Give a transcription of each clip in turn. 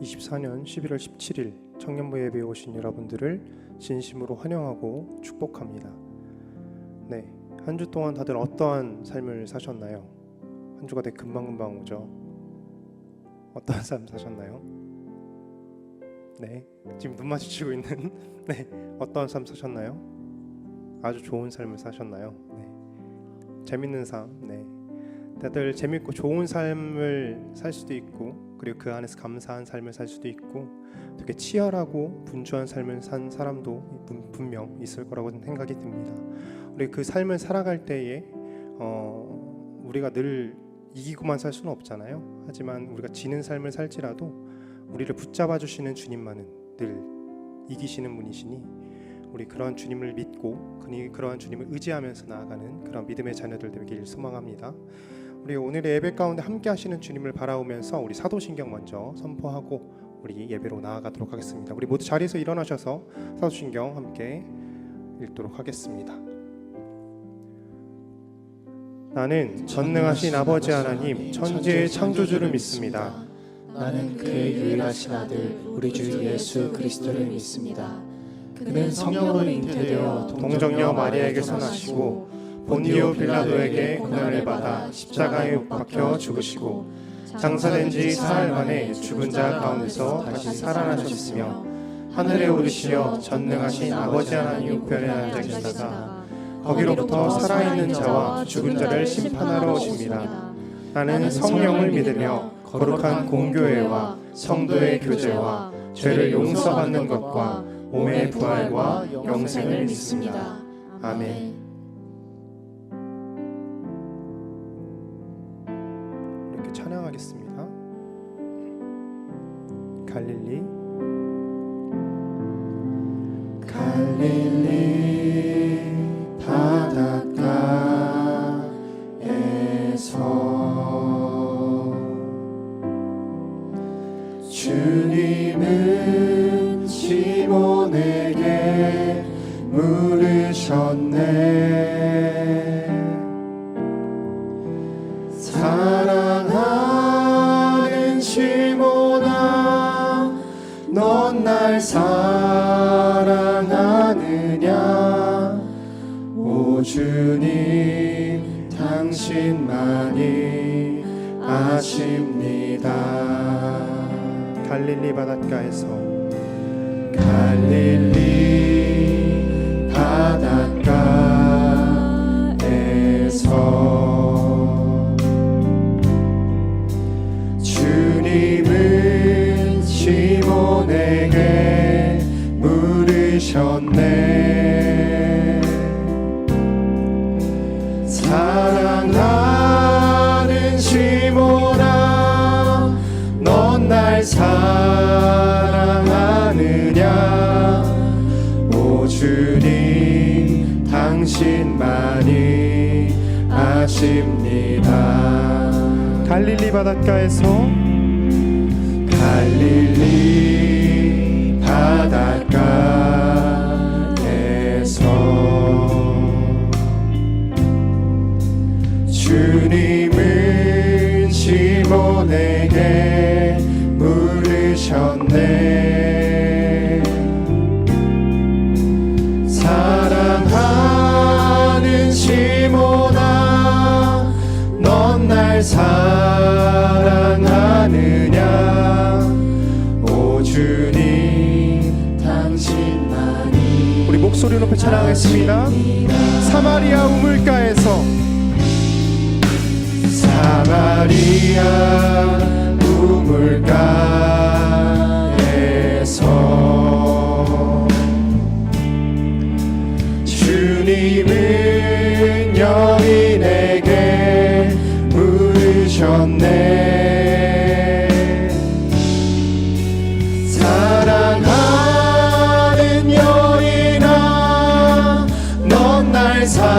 2024년 11월 17일 청년부 예배에 오신 여러분들을 진심으로 환영하고 축복합니다. 네, 한 주 동안 다들 어떠한 삶을 사셨나요? 한 주가 되게 금방금방 오죠. 어떠한 삶 사셨나요? 네, 지금 눈 마주치고 있는 네, 어떠한 삶 사셨나요? 아주 좋은 삶을 사셨나요? 네, 재밌는 삶. 네, 다들 재밌고 좋은 삶을 살 수도 있고, 그리고 그 안에서 감사한 삶을 살 수도 있고, 되게 치열하고 분주한 삶을 산 사람도 분명 있을 거라고 생각이 듭니다. 우리 그 삶을 살아갈 때에 우리가 늘 이기고만 살 수는 없잖아요. 하지만 우리가 지는 삶을 살지라도 우리를 붙잡아 주시는 주님만은 늘 이기시는 분이시니, 우리 그러한 주님을 믿고 그러한 주님을 의지하면서 나아가는 그런 믿음의 자녀들 되길 소망합니다. 우리 오늘의 예배 가운데 함께 하시는 주님을 바라보면서 우리 사도신경 먼저 선포하고 우리 예배로 나아가도록 하겠습니다. 우리 모두 자리에서 일어나셔서 사도신경 함께 읽도록 하겠습니다. 나는 전능하신 아버지 하나님 천지의 창조주를 믿습니다. 나는 그의 유일하신 아들 우리 주 예수 그리스도를 믿습니다. 그는 성령으로 잉태되어 동정녀 마리아에게서 나시고 본디오 빌라도에게 고난을 받아 십자가에 못 박혀 죽으시고 장사된 지 사흘 만에 죽은 자 가운데서 다시 살아나셨으며 하늘에 오르시어 전능하신 아버지 하나님 우편에 앉아 계시다가 거기로부터 살아있는 자와 죽은 자를 심판하러 오십니다. 나는 성령을 믿으며 거룩한 공교회와 성도의 교제와 죄를 용서받는 것과 몸의 부활과 영생을 믿습니다. 아멘. 이렇게 찬양하겠습니다. 갈릴리 바닷가에서 주님은 시몬에게 물으셨네. 사랑하는 시몬아, 넌 날 사랑하느냐? 오 주님, 당신만이 아십니다. 갈릴리 바닷가에서 갈릴리 바닷가에서 주님은 시몬에게 물으셨네. 사랑하는 시몬아, 넌 날 사랑하느냐? 오 주님, 당신만이 아십니다. 갈릴리 바닷가에서 갈릴리 바닷가에서 주님은 시몬에게 물으셨네. 사랑하는 시몬아, 넌 날 사랑하느냐? 오 주님, 당신만이 우리 목소리 높여 찬양하겠습니다. 사마리아 우물가에서 사마리아 우물가에서 주님은 여인에게 물으셨네. 사랑하는 여인아, 넌 날 사랑하느냐?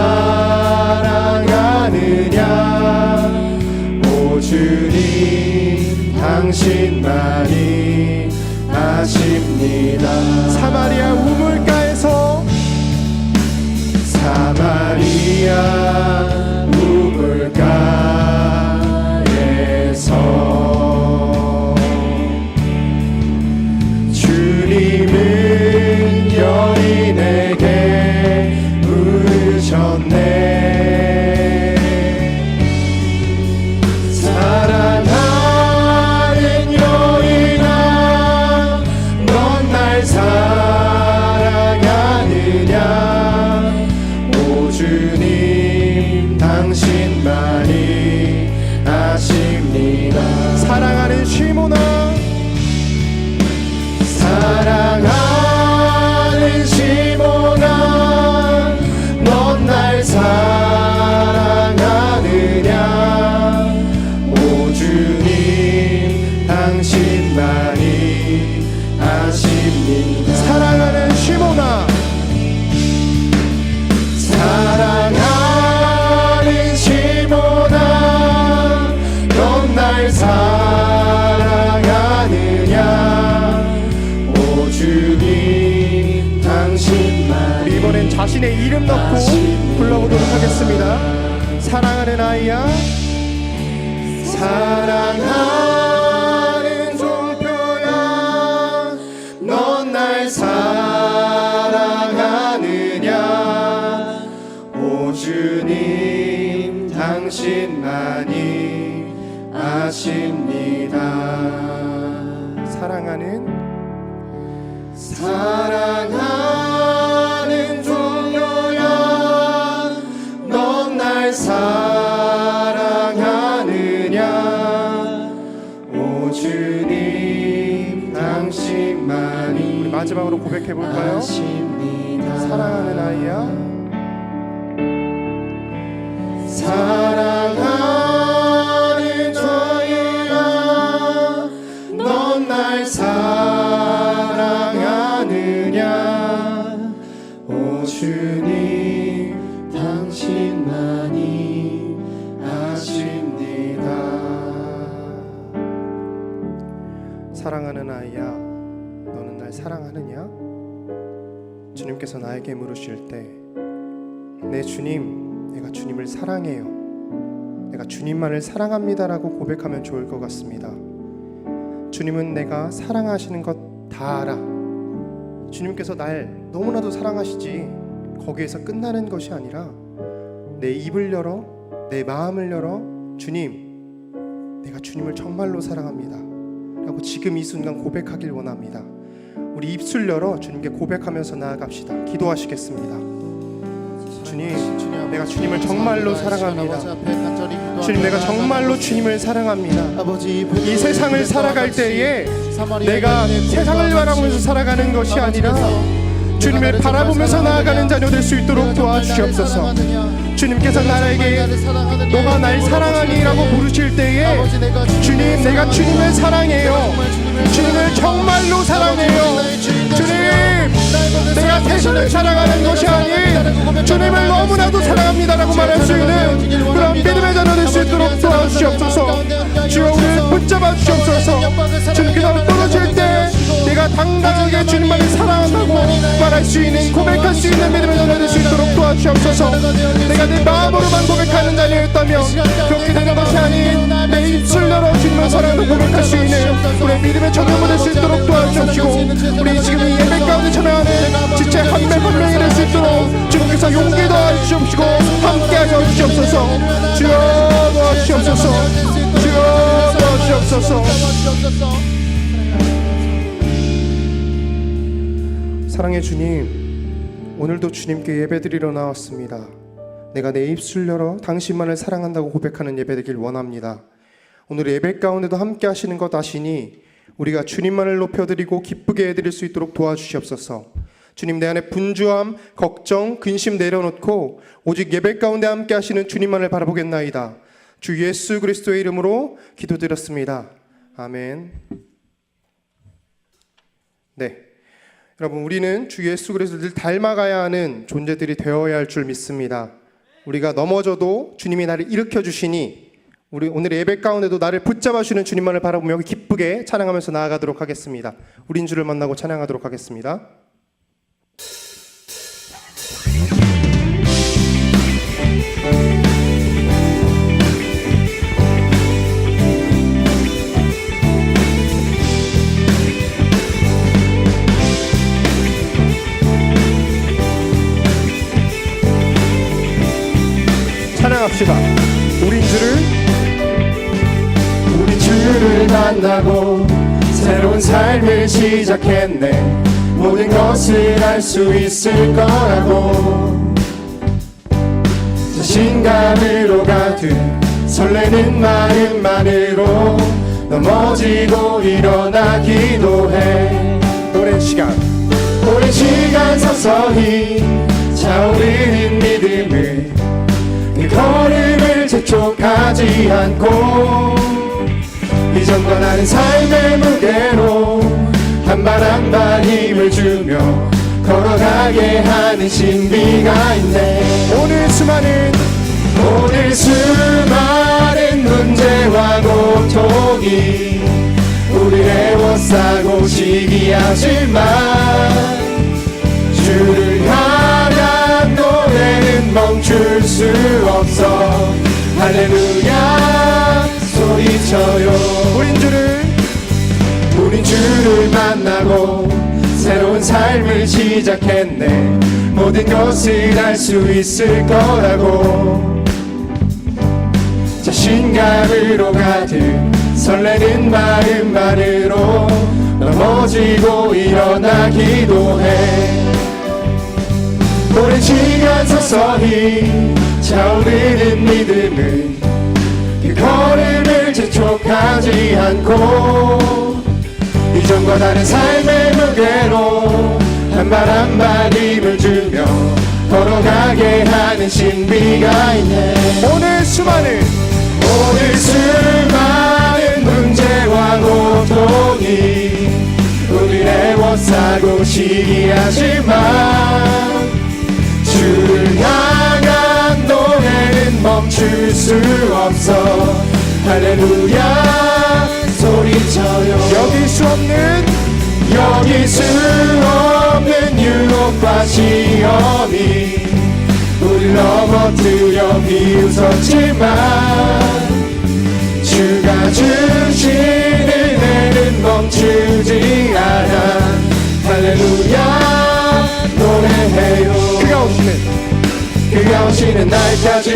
오 주님, 당신만이 아십니다. 사마리아 우물가에서 사마리아 우물가에서 주님 당신만이 아십니다. 사랑하는 시몬아, 사랑하는 시몬아, 넌 날 사랑하느냐. 오 주님 당신만이 아십니다. 사랑하는 시몬아, 사랑하는 시몬아, 넌 날 사랑하느냐. 오 주님 당신만이. 우리 이번엔 자신의 이름 넣고 불러보도록 하겠습니다. 사랑하는 아이야, 사랑하는 종표야, 넌 날 사랑하느냐. 오 주님 당신만이 아십니다. 사랑하는 종료야, 넌 날 사랑하느냐. 오 주님 당신만이. 우리 마지막으로 고백해 볼까요? 아십니다. 사랑하는 아이야, 사랑하는 종이야, 넌 날 사랑하느냐. 오 주님 당신만이 아십니다. 사랑하는 아이야, 너는 날 사랑하느냐? 주님께서 나에게 물으실 때, 네 주님, 내가 주님을 사랑해요, 내가 주님만을 사랑합니다라고 고백하면 좋을 것 같습니다. 주님은 내가 사랑하시는 것 다 알아. 주님께서 날 너무나도 사랑하시지, 거기에서 끝나는 것이 아니라 내 입을 열어, 내 마음을 열어, 주님, 내가 주님을 정말로 사랑합니다 라고 지금 이 순간 고백하길 원합니다. 우리 입술 열어 주님께 고백하면서 나아갑시다. 기도하시겠습니다. 주님, 내가 주님을 정말로 사랑합니다. 주님, 내가 정말로 주님을 사랑합니다. 이 세상을 살아갈 때에 내가 세상을 바라보면서 살아가는 것이 아니라 주님을 바라보면서 나아가는 자녀 될 수 있도록 도와주시옵소서. 주님께서 나에게 너가 날 사랑하니 라고 부르실 때에 주님, 내가 주님을 사랑해요, 주님을 정말로 사랑해요. 주님, 내가 세상을 살아가는 것이 아닌 주님을 너무나도 사랑합니다라고 말할 수 있는 그런 믿음의 자녀 될 수 있도록 도와주시옵소서. 주여, 우리를 붙잡아 주시옵소서. 주님께서 떨어질 때 내가 당당하게 주님만을 사랑한다고 말할 수 있는, 고백할 수 있는 믿음의 자녀 될 수 있도록 도와주시옵소서. 내가 내 마음으로만 고백하는 자녀였다면 그렇게 되는 것이 아닌 내 입술 열어 주님을 사랑한다고 고백할 수 있는 우리 믿음의 전부가 될 수 있도록 도와주시옵시고, 우리 지금 이 예배 가운데 참여하는 지체 한 명 한 명이 될 수 있도록 주님께서 용기 도와주시옵시고 함께 하여 주시옵소서. 주여 도와주시옵소서. 주여 도와주시옵소서. 사랑의 주님, 오늘도 주님께 예배드리러 나왔습니다. 내가 내 입술 열어 당신만을 사랑한다고 고백하는 예배되길 원합니다. 오늘 예배 가운데도 함께 하시는 것 아시니 우리가 주님만을 높여드리고 기쁘게 해드릴 수 있도록 도와주시옵소서. 주님, 내 안에 분주함, 걱정, 근심 내려놓고 오직 예배 가운데 함께 하시는 주님만을 바라보겠나이다. 주 예수 그리스도의 이름으로 기도드렸습니다. 아멘. 네, 여러분, 우리는 주 예수 그리스도를 닮아가야 하는 존재들이 되어야 할 줄 믿습니다. 우리가 넘어져도 주님이 나를 일으켜 주시니 우리 오늘 예배 가운데도 나를 붙잡아 주시는 주님만을 바라보며 기쁘게 찬양하면서 나아가도록 하겠습니다. 우린 주를 만나고 찬양하도록 하겠습니다. 찬양합시다. 우린 주를 만나고 새로운 삶을 시작했네. 모든 것을 알 수 있을 거라고. 가득 설레는 마음만으로 넘어지고 일어나 기도해. 오랜 시간 서서히 차오르는 믿음을 그 걸음을 재촉하지 않고 이전과 다른 삶의 무게로 한 발 한 발 힘을 주며 걸어가게 하는 신비가 있네. 오늘 수많은 문제와 고통이 우리를 애워싸고 시기하지만 주를 향한 노래는 멈출 수 없어. 할렐루야 소리쳐요. 우린 주를 만나고 새로운 삶을 시작했네. 모든 것을 알 수 있을 거라고 자신감으로 가득 설레는 마음만으로 넘어지고 일어나 기도해. 오랜 시간 서서히 차오르는 믿음은 그 걸음을 재촉하지 않고 이전과 다른 삶의 무게로 한 발 한 발 힘을 주며 걸어가게 하는 신비가 있네. 오늘 수많은 문제와 고통이 우리를 애워싸고 시기하지만 주를 향한 노래는 멈출 수 없어. 할렐루야 소리쳐요. 여길 수 없는 유혹과 시험이 우릴 넘어뜨려 비웃었지만 주가 주시는 은혜는 멈추지 않아. 할렐루야 노래해요. 그가 오시는 날까지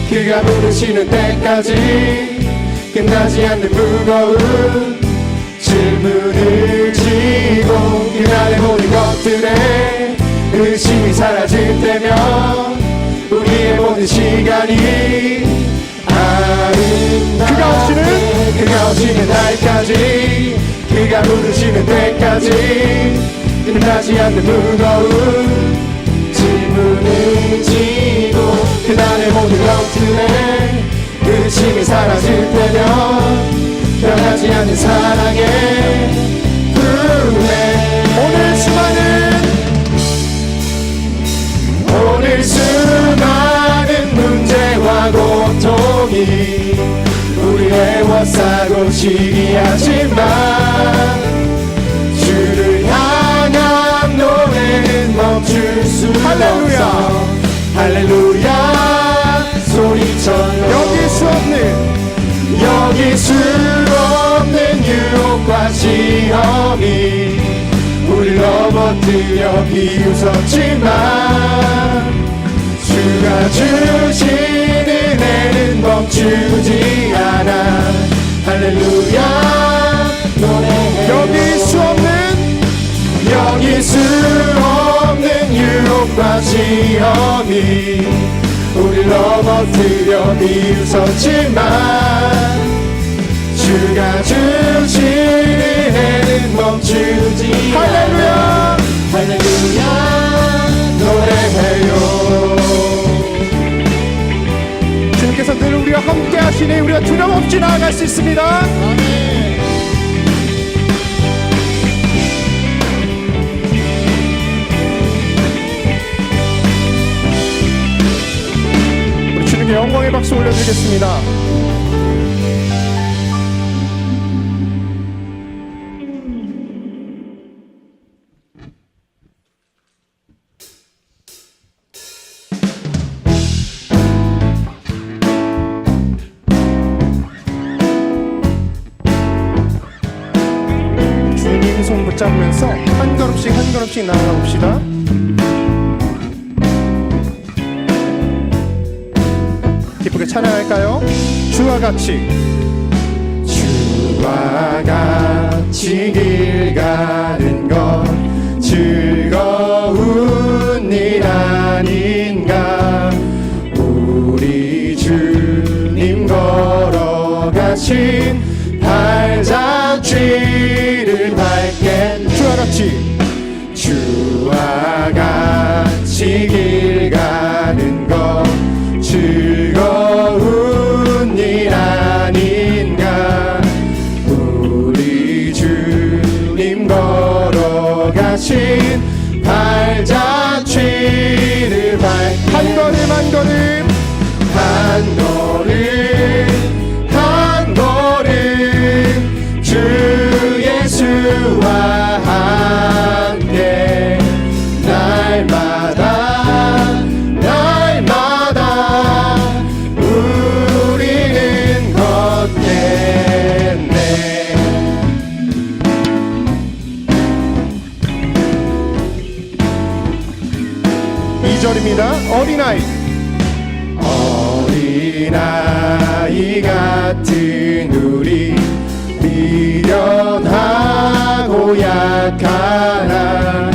그가 부르시는 때까지 끝나지 않는 무거운 질문을 지고 그날의 모든 것들에 의심이 사라질 때면 우리의 모든 시간이 아름답게 그가 오시는 날까지 그가 부르시는 때까지 끝나지 않는 무거운 질문을 지고 그날의 모든 것들에 의심이 사라질 때면 변하지 않는 사랑의 은혜. 오늘 수많은 문제와 고통이 우리 애워싸고 시기하지만 주를 향한 노래는 멈출 수 없어. 할렐루야 소리쳐요. 여길 수 없는 유혹과 시험이 우릴 넘어뜨려 비웃었지만 주가 주신 은혜는 멈추지 않아. 할렐루야 노래해. 여길 수 없는 유혹과 시험이 우릴 넘어뜨려 비웃었지만 주가 주신 은혜는 멈추지 않아. 할렐루야 노래해요. 주님께서 늘 우리와 함께 하시니 우리가 두려움 없이 나아갈 수 있습니다. 우리 주님께 영광의 박수 올려드리겠습니다. 손 붙잡으면서 한 걸음씩 나아가 봅시다. 기쁘게 찬양할까요? 주와 같이 길 가는 것 즐거운 일 아닌가. 우리 주 가신 발자취를 밟겠네. 주와 같이 길 가는 것 즐거운 일 아닌가. 우리 주님 걸어가신 발자취를 밟게. 한 걸음 주 예수와 함께 날마다 우리는 걷겠네. 2절입니다. 어린아이 같은 우리 미련하고 약하나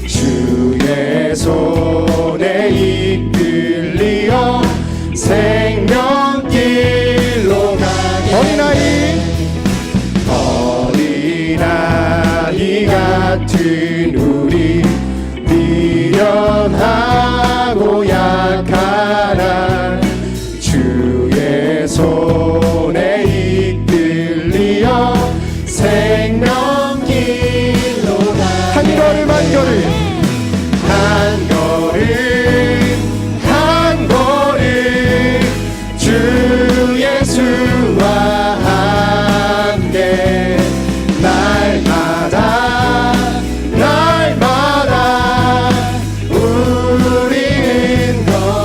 주의 손에 이끌리어 생명길로 가게. 어린아이 같은 우리 미련하고 약하나 주의 손에 이끌리어 생명길로 가게. 한 걸음 주 예수와 함께 날마다 우리는 걷게.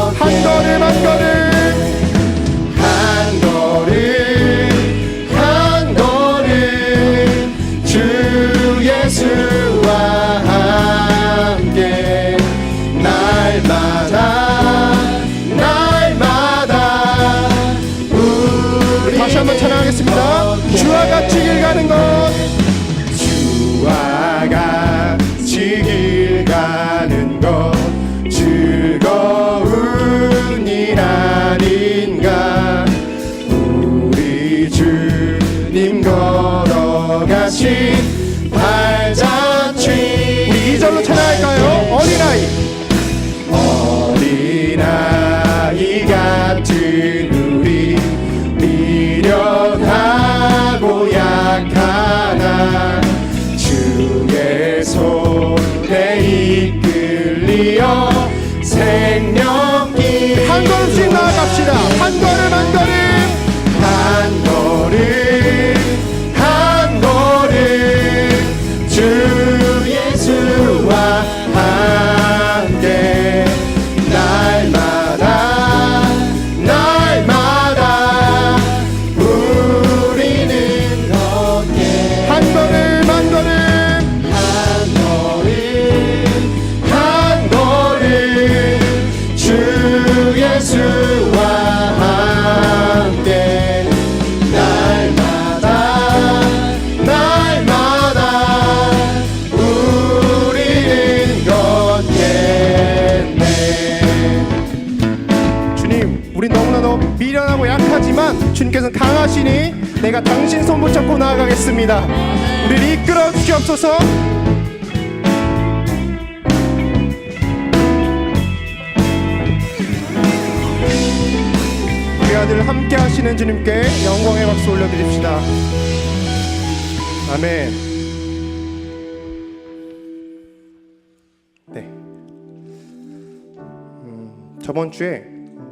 한 걸음 주 예수와 함께 날마다 우리 다시 한번 찬양하겠습니다. 주와 같이 길 가는 것 주와 같이 길 가는 것 즐거운 일 아닌가. 우리 주님 걸어가신 발자취. 우리 2절로 찬양할까요? 어린아이 같은 우리 미련하고 약하나 주의 손에 이끌리어 생명길. 한 걸음씩 나아갑시다. 한 걸음 주 예수와 함께 날마다 우리는 걷게. 한 걸음 주 예수와 함께 날마다 우리는 걷겠네. 주님, 우리 너무나 미련하고 약하지만 주님께서는 강하시니 내가 당신 손 붙잡고 나아가겠습니다. 우리를 이끌어 주시옵소서. 우리 아들 함께 하시는 주님께 영광의 박수 올려드립시다. 아멘. 네. 저번 주에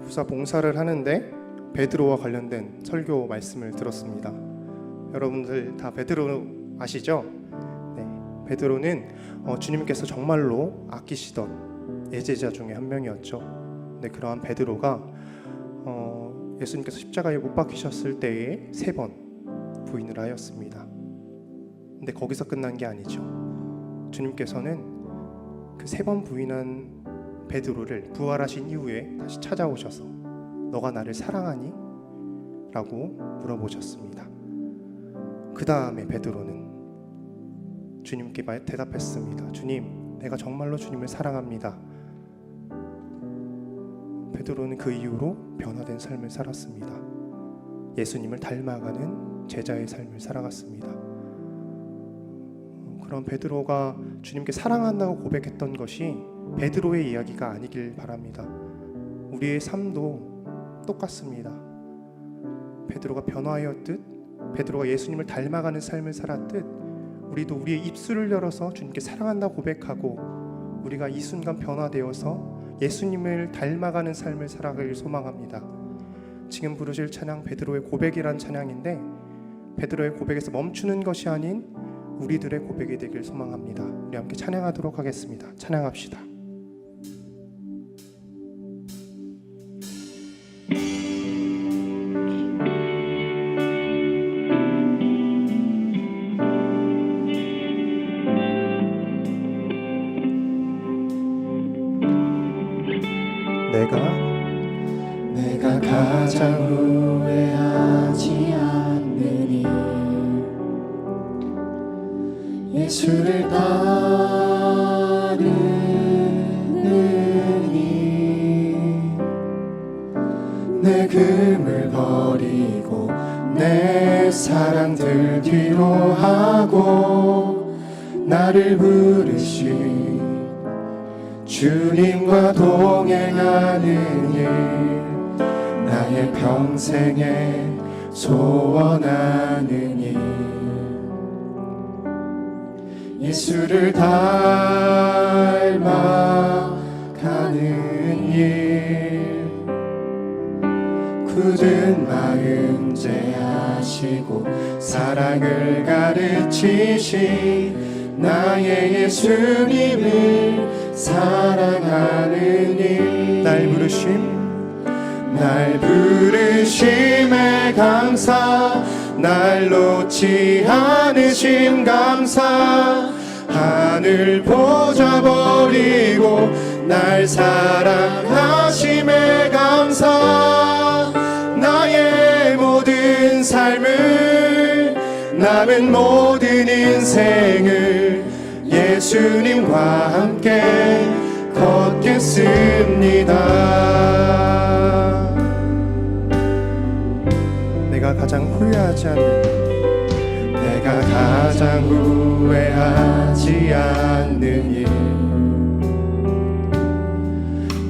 후사 봉사를 하는데 베드로와 관련된 설교 말씀을 들었습니다. 여러분들 다 베드로 아시죠? 네. 베드로는 주님께서 정말로 아끼시던 예제자 중에 한 명이었죠. 네, 그러한 베드로가 예수님께서 십자가에 못 박히셨을 때에 3번 부인을 하였습니다. 근데 거기서 끝난 게 아니죠. 주님께서는 그 3번 부인한 베드로를 부활하신 이후에 다시 찾아오셔서 너가 나를 사랑하니? 라고 물어보셨습니다. 그 다음에 베드로는 주님께 대답했습니다. 주님, 내가 정말로 주님을 사랑합니다. 베드로는 그 이후로 변화된 삶을 살았습니다. 예수님을 닮아가는 제자의 삶을 살아갔습니다. 그런 베드로가 주님께 사랑한다고 고백했던 것이 베드로의 이야기가 아니길 바랍니다. 우리의 삶도 똑같습니다. 베드로가 변화하였듯, 베드로가 예수님을 닮아가는 삶을 살았듯, 우리도 우리의 입술을 열어서 주님께 사랑한다고 고백하고 우리가 이 순간 변화되어서 예수님을 닮아가는 삶을 살아가길 소망합니다. 지금 부르실 찬양 베드로의 고백이란 찬양인데, 베드로의 고백에서 멈추는 것이 아닌 우리들의 고백이 되길 소망합니다. 우리 함께 찬양하도록 하겠습니다. 찬양합시다. 내가 가장 후회하지 않는 일, 예수를 따르는 일, 내 금을 버리고 내 사랑들 뒤로 하고 나를 부르신 주님과 동행하는 일, 나의 평생에 소원하는 일, 예수를 닮아가는 일, 굳은 마음 제하시고 사랑을 가르치신 나의 예수님을 사랑하는 일, 날 부르심에 감사, 날 놓지 않으심 감사, 하늘 보좌 버리고 날 사랑하심에 감사, 나의 모든 삶을, 남은 모든 인생을 예수님과 함께 걷겠습니다. 내가 가장 후회하지 않는 일,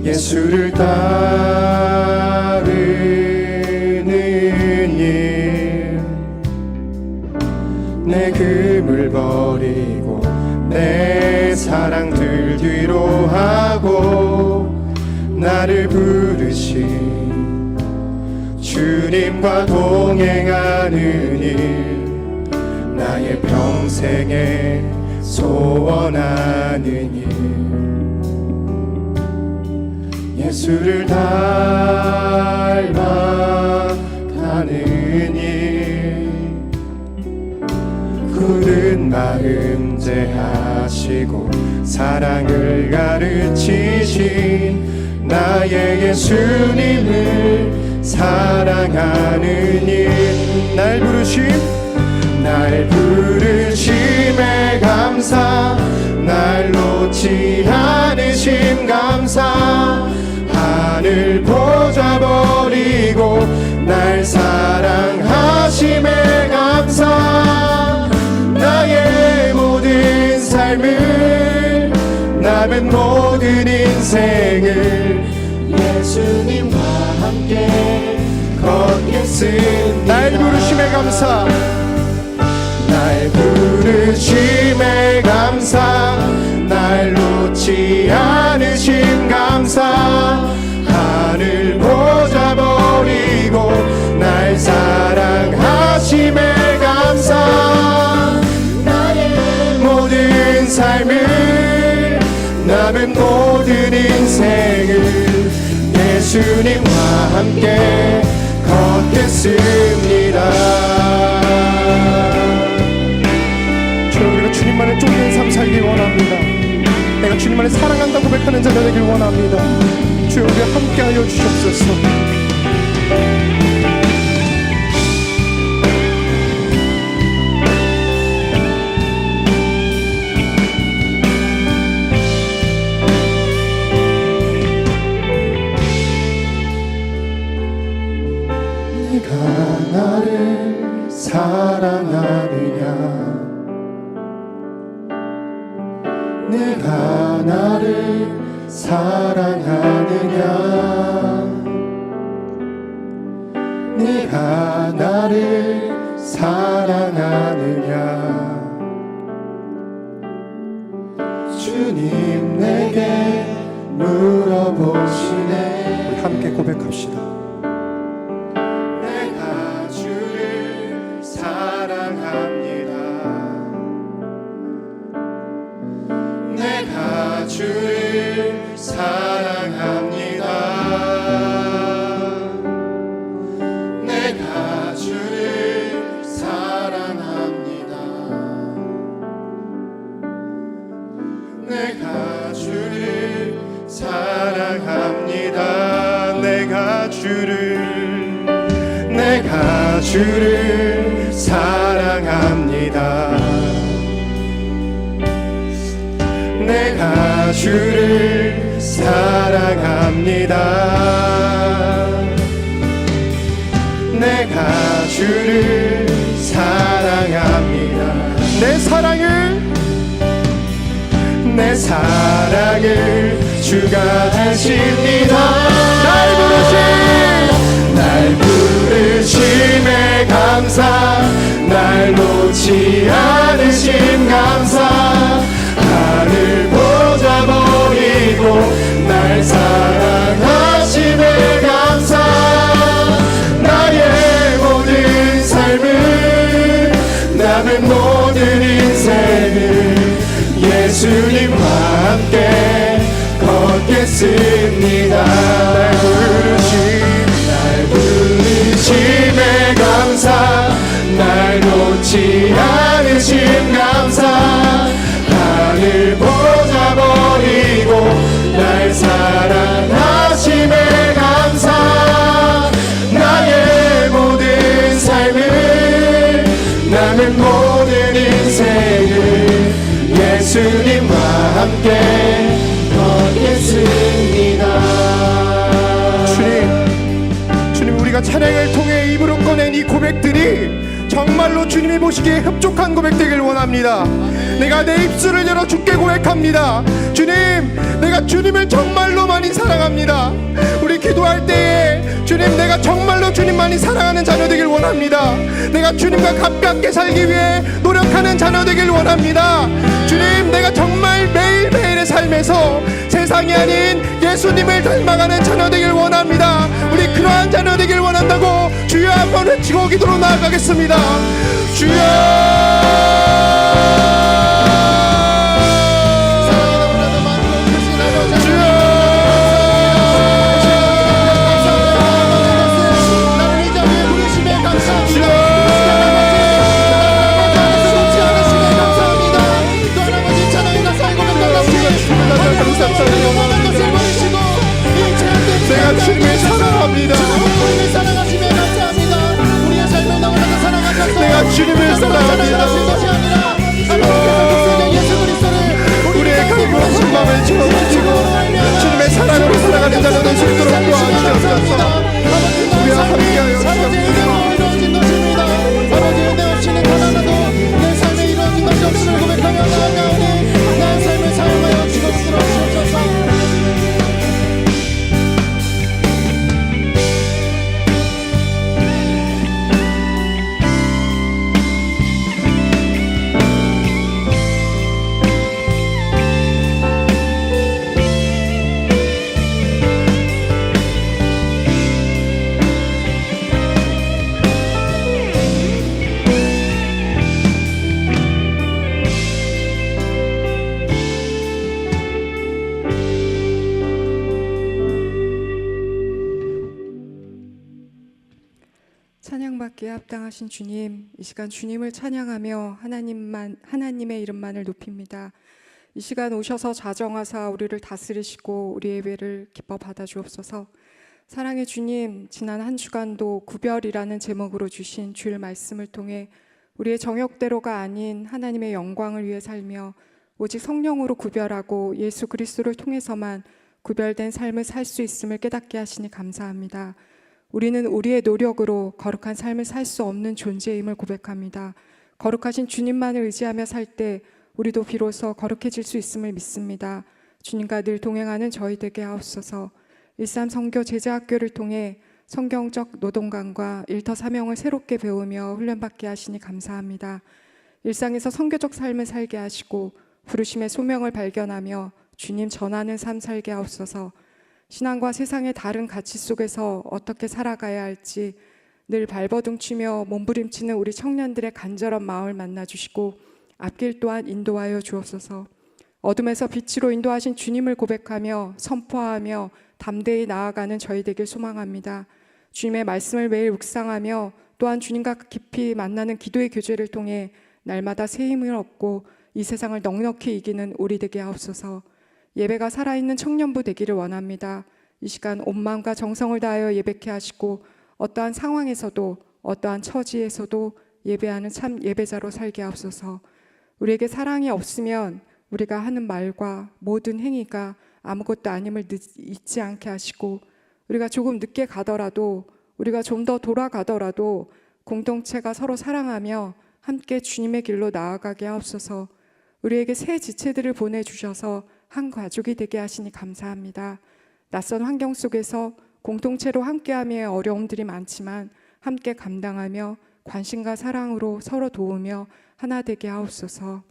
예수를 따르는 일, 내 금을 버리고 내 사랑들 뒤로 하고 나를 부르신 주님과 동행하는 일, 나의 평생에 소원하는 일, 예수를 닮아가는 일, 굳은 마음 제하시고 사랑을 가르치신 나의 예수님을 사랑하는 일, 날 부르심에 감사, 날 놓지 않으심 감사, 하늘 보좌 버리고 날 사랑하심에 감사, 나의 모든 삶을, 남은 모든 인생을 예수님과 함께 걷겠습니다. 날 부르심에 감사, 날 부르심에 감사, 날 놓지 않으심 감사, 하늘 보좌 버리고 날 사랑하심에 감사, 나의 모든 삶을, 남은 모든 인생을 예수님과 함께 걷겠습니다. 주여, 우리가 주님만을 쫓는 삶 살길 원합니다. 내가 주님만을 사랑한다고 고백하는 자가 되길 원합니다. 주여, 우리와 함께하여 주시옵소서. 내가 나를 사랑하느냐 내가 나를 사랑하느냐 네가 나를 사랑하느냐 주님 내게 물어보시네 우리 함께 고백합시다. 내가 주를 사랑합니다 내가 주를 사랑합니다 내가 주를 사랑합니다 내가 주를 사랑합니다 내가 주를 사랑합니다 내가 주를 사랑합니다 내가 주를 사랑합니다 내 사랑을 주가 주십니다 날 부르심에 감사 날 놓지 않으심 감사 나를 보자 버리고 날 사랑하심에 감사 나의 모든 삶을 남은 모든 인생을 예수님과 함께 걷겠습니다 날 부르심에 감사 날 놓지 않으심 감사 나를 보자 버리고 날 사랑하심에 감사 나의 모든 삶을 남은 모든 인생을 예수님과 함께 걷겠습니다 주님 우리가 찬양을 통해 입으로 꺼낸 이 고백들이 정말로 주님이 보시기에 흡족한 고백 되길 원합니다. 내가 내 입술을 열어 주께 고백합니다. 주님, 내가 주님을 정말로 많이 사랑합니다. 우리 기도할 때에 주님, 내가 정말로 주님 많이 사랑하는 자녀 되길 원합니다. 내가 주님과 가깝게 살기 위해 노력하는 자녀 되길 원합니다. 주님, 내가 정말 매일매일의 삶에서 세상이 아닌 예수님을 닮아가는 자녀 되길 원합니다. 우리 그러한 자녀 되길 원한다고 주여 한번 외치고 기도로 나아가겠습니다. 내가 주님을 사랑합니다. 내가 주님을 사랑합니다. 우리의 간구하신 마음을 채워주시고 주님의 사랑으로 살아가는 자는 될 수 있도록 도와주시옵소서. 우리와 함께하여 주옵소서. 아버지 은혜 없이는 가난하도 내 삶에 이루어진 것이 없음을 고백하며 나아가오니 나의 삶을 사용하여 주옵소서. 찬양받기에 합당하신 주님, 이 시간 주님을 찬양하며 하나님의 이름만을 높입니다. 이 시간 오셔서 자정하사 우리를 다스리시고 우리의 예배를 기뻐 받아주옵소서. 사랑의 주님, 지난 한 주간도 구별이라는 제목으로 주신 주일 말씀을 통해 우리의 정욕대로가 아닌 하나님의 영광을 위해 살며 오직 성령으로 구별하고 예수 그리스도를 통해서만 구별된 삶을 살 수 있음을 깨닫게 하시니 감사합니다. 우리는 우리의 노력으로 거룩한 삶을 살 수 없는 존재임을 고백합니다. 거룩하신 주님만을 의지하며 살 때 우리도 비로소 거룩해질 수 있음을 믿습니다. 주님과 늘 동행하는 저희 되게 하옵소서. 일삼 선교 제자학교를 통해 성경적 노동관과 일터 사명을 새롭게 배우며 훈련받게 하시니 감사합니다. 일상에서 선교적 삶을 살게 하시고 부르심의 소명을 발견하며 주님 전하는 삶 살게 하옵소서. 신앙과 세상의 다른 가치 속에서 어떻게 살아가야 할지 늘 발버둥치며 몸부림치는 우리 청년들의 간절한 마음을 만나주시고 앞길 또한 인도하여 주옵소서. 어둠에서 빛으로 인도하신 주님을 고백하며 선포하며 담대히 나아가는 저희 되길 소망합니다. 주님의 말씀을 매일 묵상하며 또한 주님과 깊이 만나는 기도의 교제를 통해 날마다 새 힘을 얻고 이 세상을 넉넉히 이기는 우리 되게 하옵소서. 예배가 살아있는 청년부 되기를 원합니다. 이 시간 온 마음과 정성을 다하여 예배케 하시고 어떠한 상황에서도 어떠한 처지에서도 예배하는 참 예배자로 살게 하옵소서. 우리에게 사랑이 없으면 우리가 하는 말과 모든 행위가 아무것도 아님을 잊지 않게 하시고 우리가 조금 늦게 가더라도 우리가 좀 더 돌아가더라도 공동체가 서로 사랑하며 함께 주님의 길로 나아가게 하옵소서. 우리에게 새 지체들을 보내주셔서 한 가족이 되게 하시니 감사합니다. 낯선 환경 속에서 공동체로 함께하며 어려움들이 많지만 함께 감당하며 관심과 사랑으로 서로 도우며 하나 되게 하옵소서.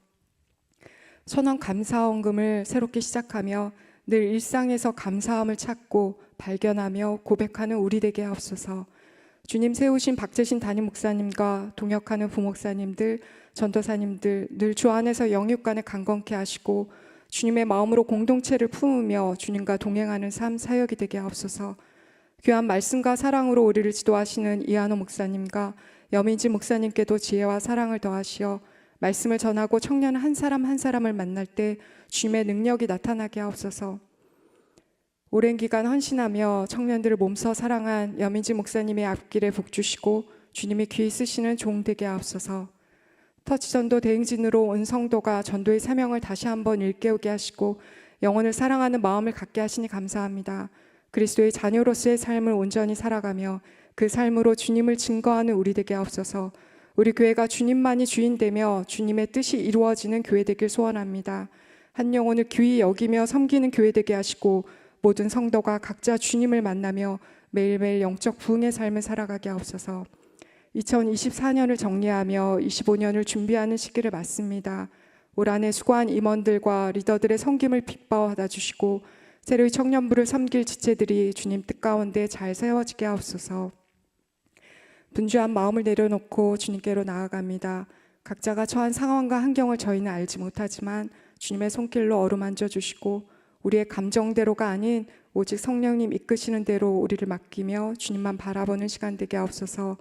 천원 감사원금을 새롭게 시작하며 늘 일상에서 감사함을 찾고 발견하며 고백하는 우리 되게 하옵소서. 주님 세우신 박재신 담임 목사님과 동역하는 부목사님들, 전도사님들 늘 주 안에서 영육간에 강건케 하시고 주님의 마음으로 공동체를 품으며 주님과 동행하는 삶 사역이 되게 하옵소서. 귀한 말씀과 사랑으로 우리를 지도하시는 이한호 목사님과 여민지 목사님께도 지혜와 사랑을 더하시어 말씀을 전하고 청년 한 사람 한 사람을 만날 때 주님의 능력이 나타나게 하옵소서. 오랜 기간 헌신하며 청년들을 몸서 사랑한 여민지 목사님의 앞길에 복주시고 주님이 귀히 쓰시는 종 되게 하옵소서. 터치전도 대행진으로 온 성도가 전도의 사명을 다시 한번 일깨우게 하시고 영혼을 사랑하는 마음을 갖게 하시니 감사합니다. 그리스도의 자녀로서의 삶을 온전히 살아가며 그 삶으로 주님을 증거하는 우리 되게 하옵소서. 우리 교회가 주님만이 주인되며 주님의 뜻이 이루어지는 교회 되길 소원합니다. 한 영혼을 귀히 여기며 섬기는 교회 되게 하시고 모든 성도가 각자 주님을 만나며 매일매일 영적 부흥의 삶을 살아가게 하옵소서. 2024년을 정리하며 25년을 준비하는 시기를 맞습니다. 올 한해 수고한 임원들과 리더들의 섬김을 빗바받아 주시고 새로이 청년부를 섬길 지체들이 주님 뜻 가운데 잘 세워지게 하옵소서. 분주한 마음을 내려놓고 주님께로 나아갑니다. 각자가 처한 상황과 환경을 저희는 알지 못하지만 주님의 손길로 어루만져 주시고 우리의 감정대로가 아닌 오직 성령님 이끄시는 대로 우리를 맡기며 주님만 바라보는 시간 되게 하옵소서.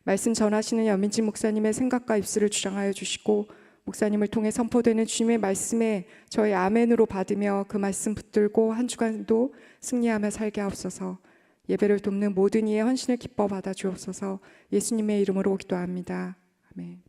말씀 전하시는 여민지 목사님의 생각과 입술을 주장하여 주시고 목사님을 통해 선포되는 주님의 말씀에 저희 아멘으로 받으며 그 말씀 붙들고 한 주간도 승리하며 살게 하옵소서. 예배를 돕는 모든 이의 헌신을 기뻐 받아 주옵소서. 예수님의 이름으로 기도합니다. 아멘.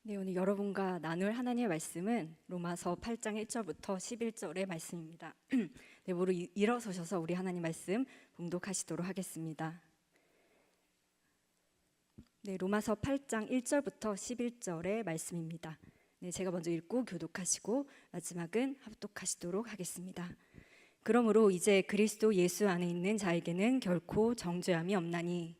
네, 오늘 여러분과 나눌 하나님의 말씀은 로마서 8장 1절부터 11절의 말씀입니다. 네, 모두 일어서셔서 우리 하나님 말씀 봉독하시도록 하겠습니다. 네, 로마서 8장 1절부터 11절의 말씀입니다. 네, 제가 먼저 읽고 교독하시고 마지막은 합독하시도록 하겠습니다. 그러므로 이제 그리스도 예수 안에 있는 자에게는 결코 정죄함이 없나니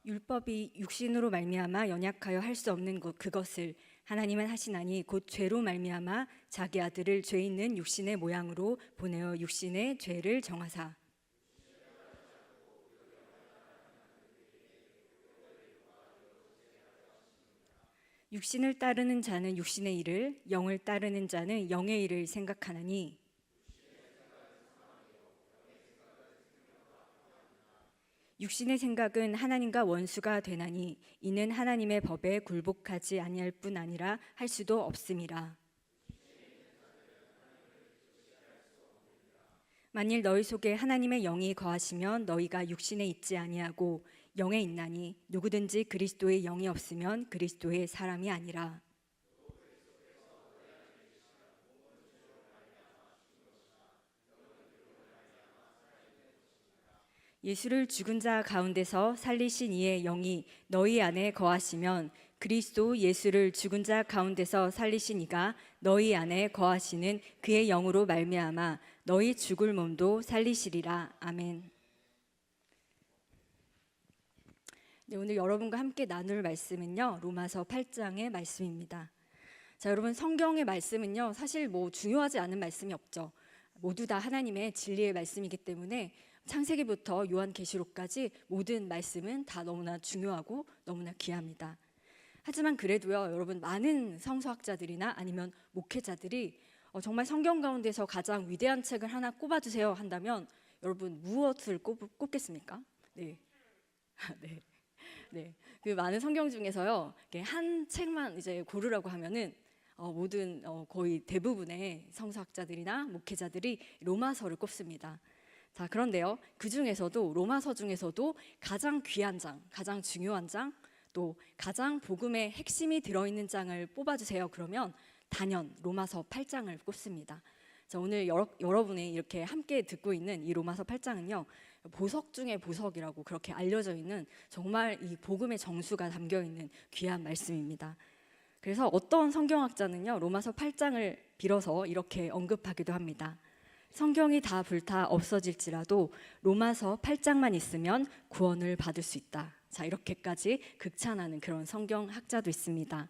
율법이 육신으로 말미암아 연약하여 할 수 없는 그것을 하나님은 하시나니 곧 죄로 말미암아 자기 아들을 죄 있는 육신의 모양으로 보내어 육신의 죄를 정하사 육신을 따르는 자는 육신의 일을 영을 따르는 자는 영의 일을 생각하나니 육신의 생각은 하나님과 원수가 되나니 이는 하나님의 법에 굴복하지 아니할 뿐 아니라 할 수도 없음이라. 만일 너희 속에 하나님의 영이 거하시면 너희가 육신에 있지 아니하고 영에 있나니 누구든지 그리스도의 영이 없으면 그리스도의 사람이 아니라. 예수를 죽은 자 가운데서 살리신 이의 영이 너희 안에 거하시면 그리스도 예수를 죽은 자 가운데서 살리신 이가 너희 안에 거하시는 그의 영으로 말미암아 너희 죽을 몸도 살리시리라. 아멘. 네, 오늘 여러분과 함께 나눌 말씀은요, 로마서 8장의 말씀입니다. 자, 여러분, 성경의 말씀은요 사실 뭐 중요하지 않은 말씀이 없죠. 모두 다 하나님의 진리의 말씀이기 때문에 창세기부터 요한계시록까지 모든 말씀은 다 너무나 중요하고 너무나 귀합니다. 하지만 그래도요, 여러분, 많은 성서학자들이나 아니면 목회자들이 정말 성경 가운데서 가장 위대한 책을 하나 꼽아주세요 한다면 여러분 무엇을 꼽겠습니까? 네. 네. 네. 그 많은 성경 중에서요, 한 책만 이제 고르라고 하면은 모든 거의 대부분의 성서학자들이나 목회자들이 로마서를 꼽습니다. 자, 그런데요, 그 중에서도 로마서 중에서도 가장 귀한 장, 가장 중요한 장, 또 가장 복음의 핵심이 들어있는 장을 뽑아주세요. 그러면 단연 로마서 8장을 꼽습니다. 자, 오늘 여러분이 이렇게 함께 듣고 있는 이 로마서 8장은요, 보석 중의 보석이라고 그렇게 알려져 있는 정말 이 복음의 정수가 담겨 있는 귀한 말씀입니다. 그래서 어떤 성경학자는요, 로마서 8장을 빌어서 이렇게 언급하기도 합니다. 성경이 다 불타 없어질지라도 로마서 8장만 있으면 구원을 받을 수 있다. 자, 이렇게까지 극찬하는 그런 성경학자도 있습니다.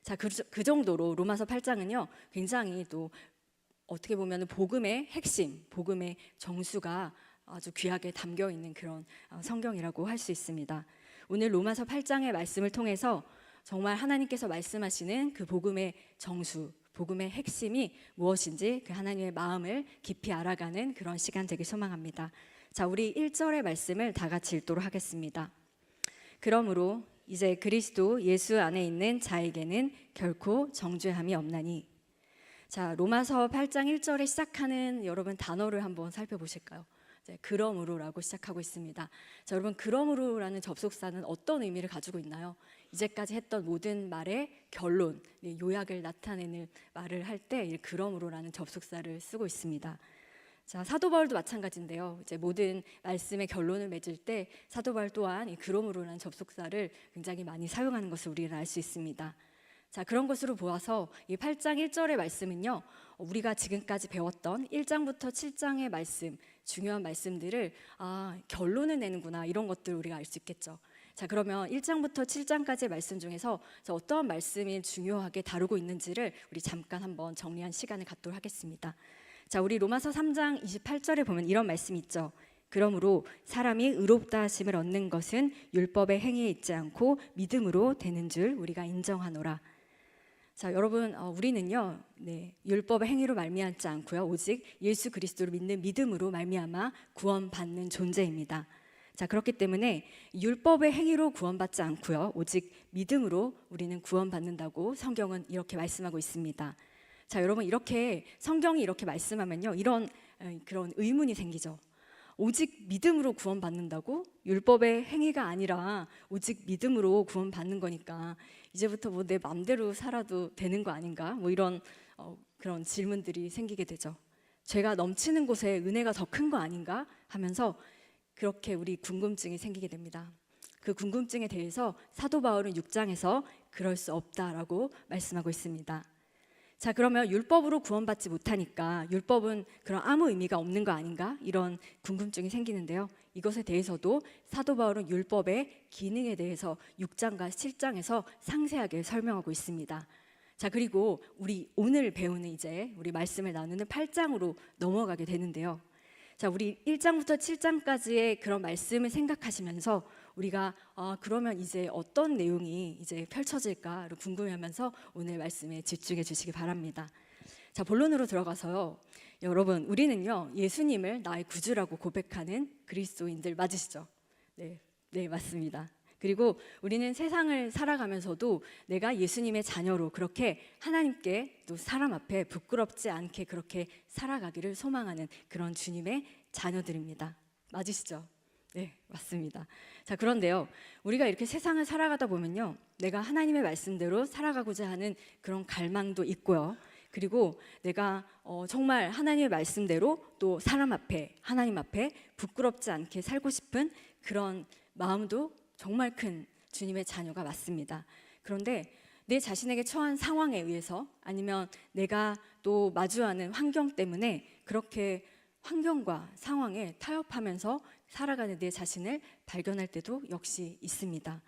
자, 그 정도로 로마서 8장은요 굉장히 또 어떻게 보면 복음의 핵심, 복음의 정수가 아주 귀하게 담겨 있는 그런 성경이라고 할 수 있습니다. 오늘 로마서 8장의 말씀을 통해서 정말 하나님께서 말씀하시는 그 복음의 정수, 복음의 핵심이 무엇인지 그 하나님의 마음을 깊이 알아가는 그런 시간 되길 소망합니다. 자, 우리 1절의 말씀을 다 같이 읽도록 하겠습니다. 그러므로 이제 그리스도 예수 안에 있는 자에게는 결코 정죄함이 없나니. 자, 로마서 8장 1절에 시작하는 여러분 단어를 한번 살펴보실까요? 그러므로라고 시작하고 있습니다. 자, 여러분, 그러므로라는 접속사는 어떤 의미를 가지고 있나요? 이제까지 했던 모든 말의 결론, 요약을 나타내는 말을 할 때 그러므로라는 접속사를 쓰고 있습니다. 자, 사도 바울도 마찬가지인데요. 이제 모든 말씀의 결론을 맺을 때 사도 바울 또한 이 그러므로라는 접속사를 굉장히 많이 사용하는 것을 우리가 알 수 있습니다. 자, 그런 것으로 보아서 이 8장 1절의 말씀은요, 우리가 지금까지 배웠던 1장부터 7장의 말씀, 중요한 말씀들을 결론을 내는구나, 이런 것들을 우리가 알 수 있겠죠. 자, 그러면 1장부터 7장까지의 말씀 중에서 어떠한 말씀이 중요하게 다루고 있는지를 우리 잠깐 한번 정리한 시간을 갖도록 하겠습니다. 자, 우리 로마서 3장 28절에 보면 이런 말씀이 있죠. 그러므로 사람이 의롭다 하심을 얻는 것은 율법의 행위에 있지 않고 믿음으로 되는 줄 우리가 인정하노라. 자, 여러분, 우리는요, 율법의 행위로 말미암지 않고요, 오직 예수 그리스도를 믿는 믿음으로 말미암아 구원받는 존재입니다. 자, 그렇기 때문에 율법의 행위로 구원받지 않고요, 오직 믿음으로 우리는 구원받는다고 성경은 이렇게 말씀하고 있습니다. 자, 여러분, 이렇게 성경이 이렇게 말씀하면요, 그런 의문이 생기죠. 오직 믿음으로 구원받는다고? 율법의 행위가 아니라 오직 믿음으로 구원받는 거니까 이제부터 뭐 내 맘대로 살아도 되는 거 아닌가? 뭐 이런 그런 질문들이 생기게 되죠. 죄가 넘치는 곳에 은혜가 더 큰 거 아닌가? 하면서 그렇게 우리 궁금증이 생기게 됩니다. 그 궁금증에 대해서 사도 바울은 6장에서 그럴 수 없다라고 말씀하고 있습니다. 자, 그러면 율법으로 구원받지 못하니까 율법은 그런 아무 의미가 없는 거 아닌가? 이런 궁금증이 생기는데요. 이것에 대해서도 사도 바울은 율법의 기능에 대해서 6장과 7장에서 상세하게 설명하고 있습니다. 자, 그리고 우리 오늘 배우는 이제 우리 말씀을 나누는 8장으로 넘어가게 되는데요. 자, 우리 1장부터 7장까지의 그런 말씀을 생각하시면서 우리가 그러면 이제 어떤 내용이 이제 펼쳐질까를 궁금해하면서 오늘 말씀에 집중해 주시기 바랍니다. 자, 본론으로 들어가서요. 여러분, 우리는요, 예수님을 나의 구주라고 고백하는 그리스도인들 맞으시죠? 네, 맞습니다. 그리고 우리는 세상을 살아가면서도 내가 예수님의 자녀로 그렇게 하나님께 또 사람 앞에 부끄럽지 않게 그렇게 살아가기를 소망하는 그런 주님의 자녀들입니다. 맞으시죠? 네, 맞습니다. 자, 그런데요, 우리가 이렇게 세상을 살아가다 보면요, 내가 하나님의 말씀대로 살아가고자 하는 그런 갈망도 있고요. 그리고 내가 정말 하나님의 말씀대로 또 사람 앞에, 하나님 앞에 부끄럽지 않게 살고 싶은 그런 마음도 정말 큰 주님의 자녀가 맞습니다. 그런데 내 자신에게 처한 상황에 의해서 아니면 내가 또 마주하는 환경 때문에 그렇게 환경과 상황에 타협하면서 살아가는 내 자신을 발견할 때도 역시 있습니다.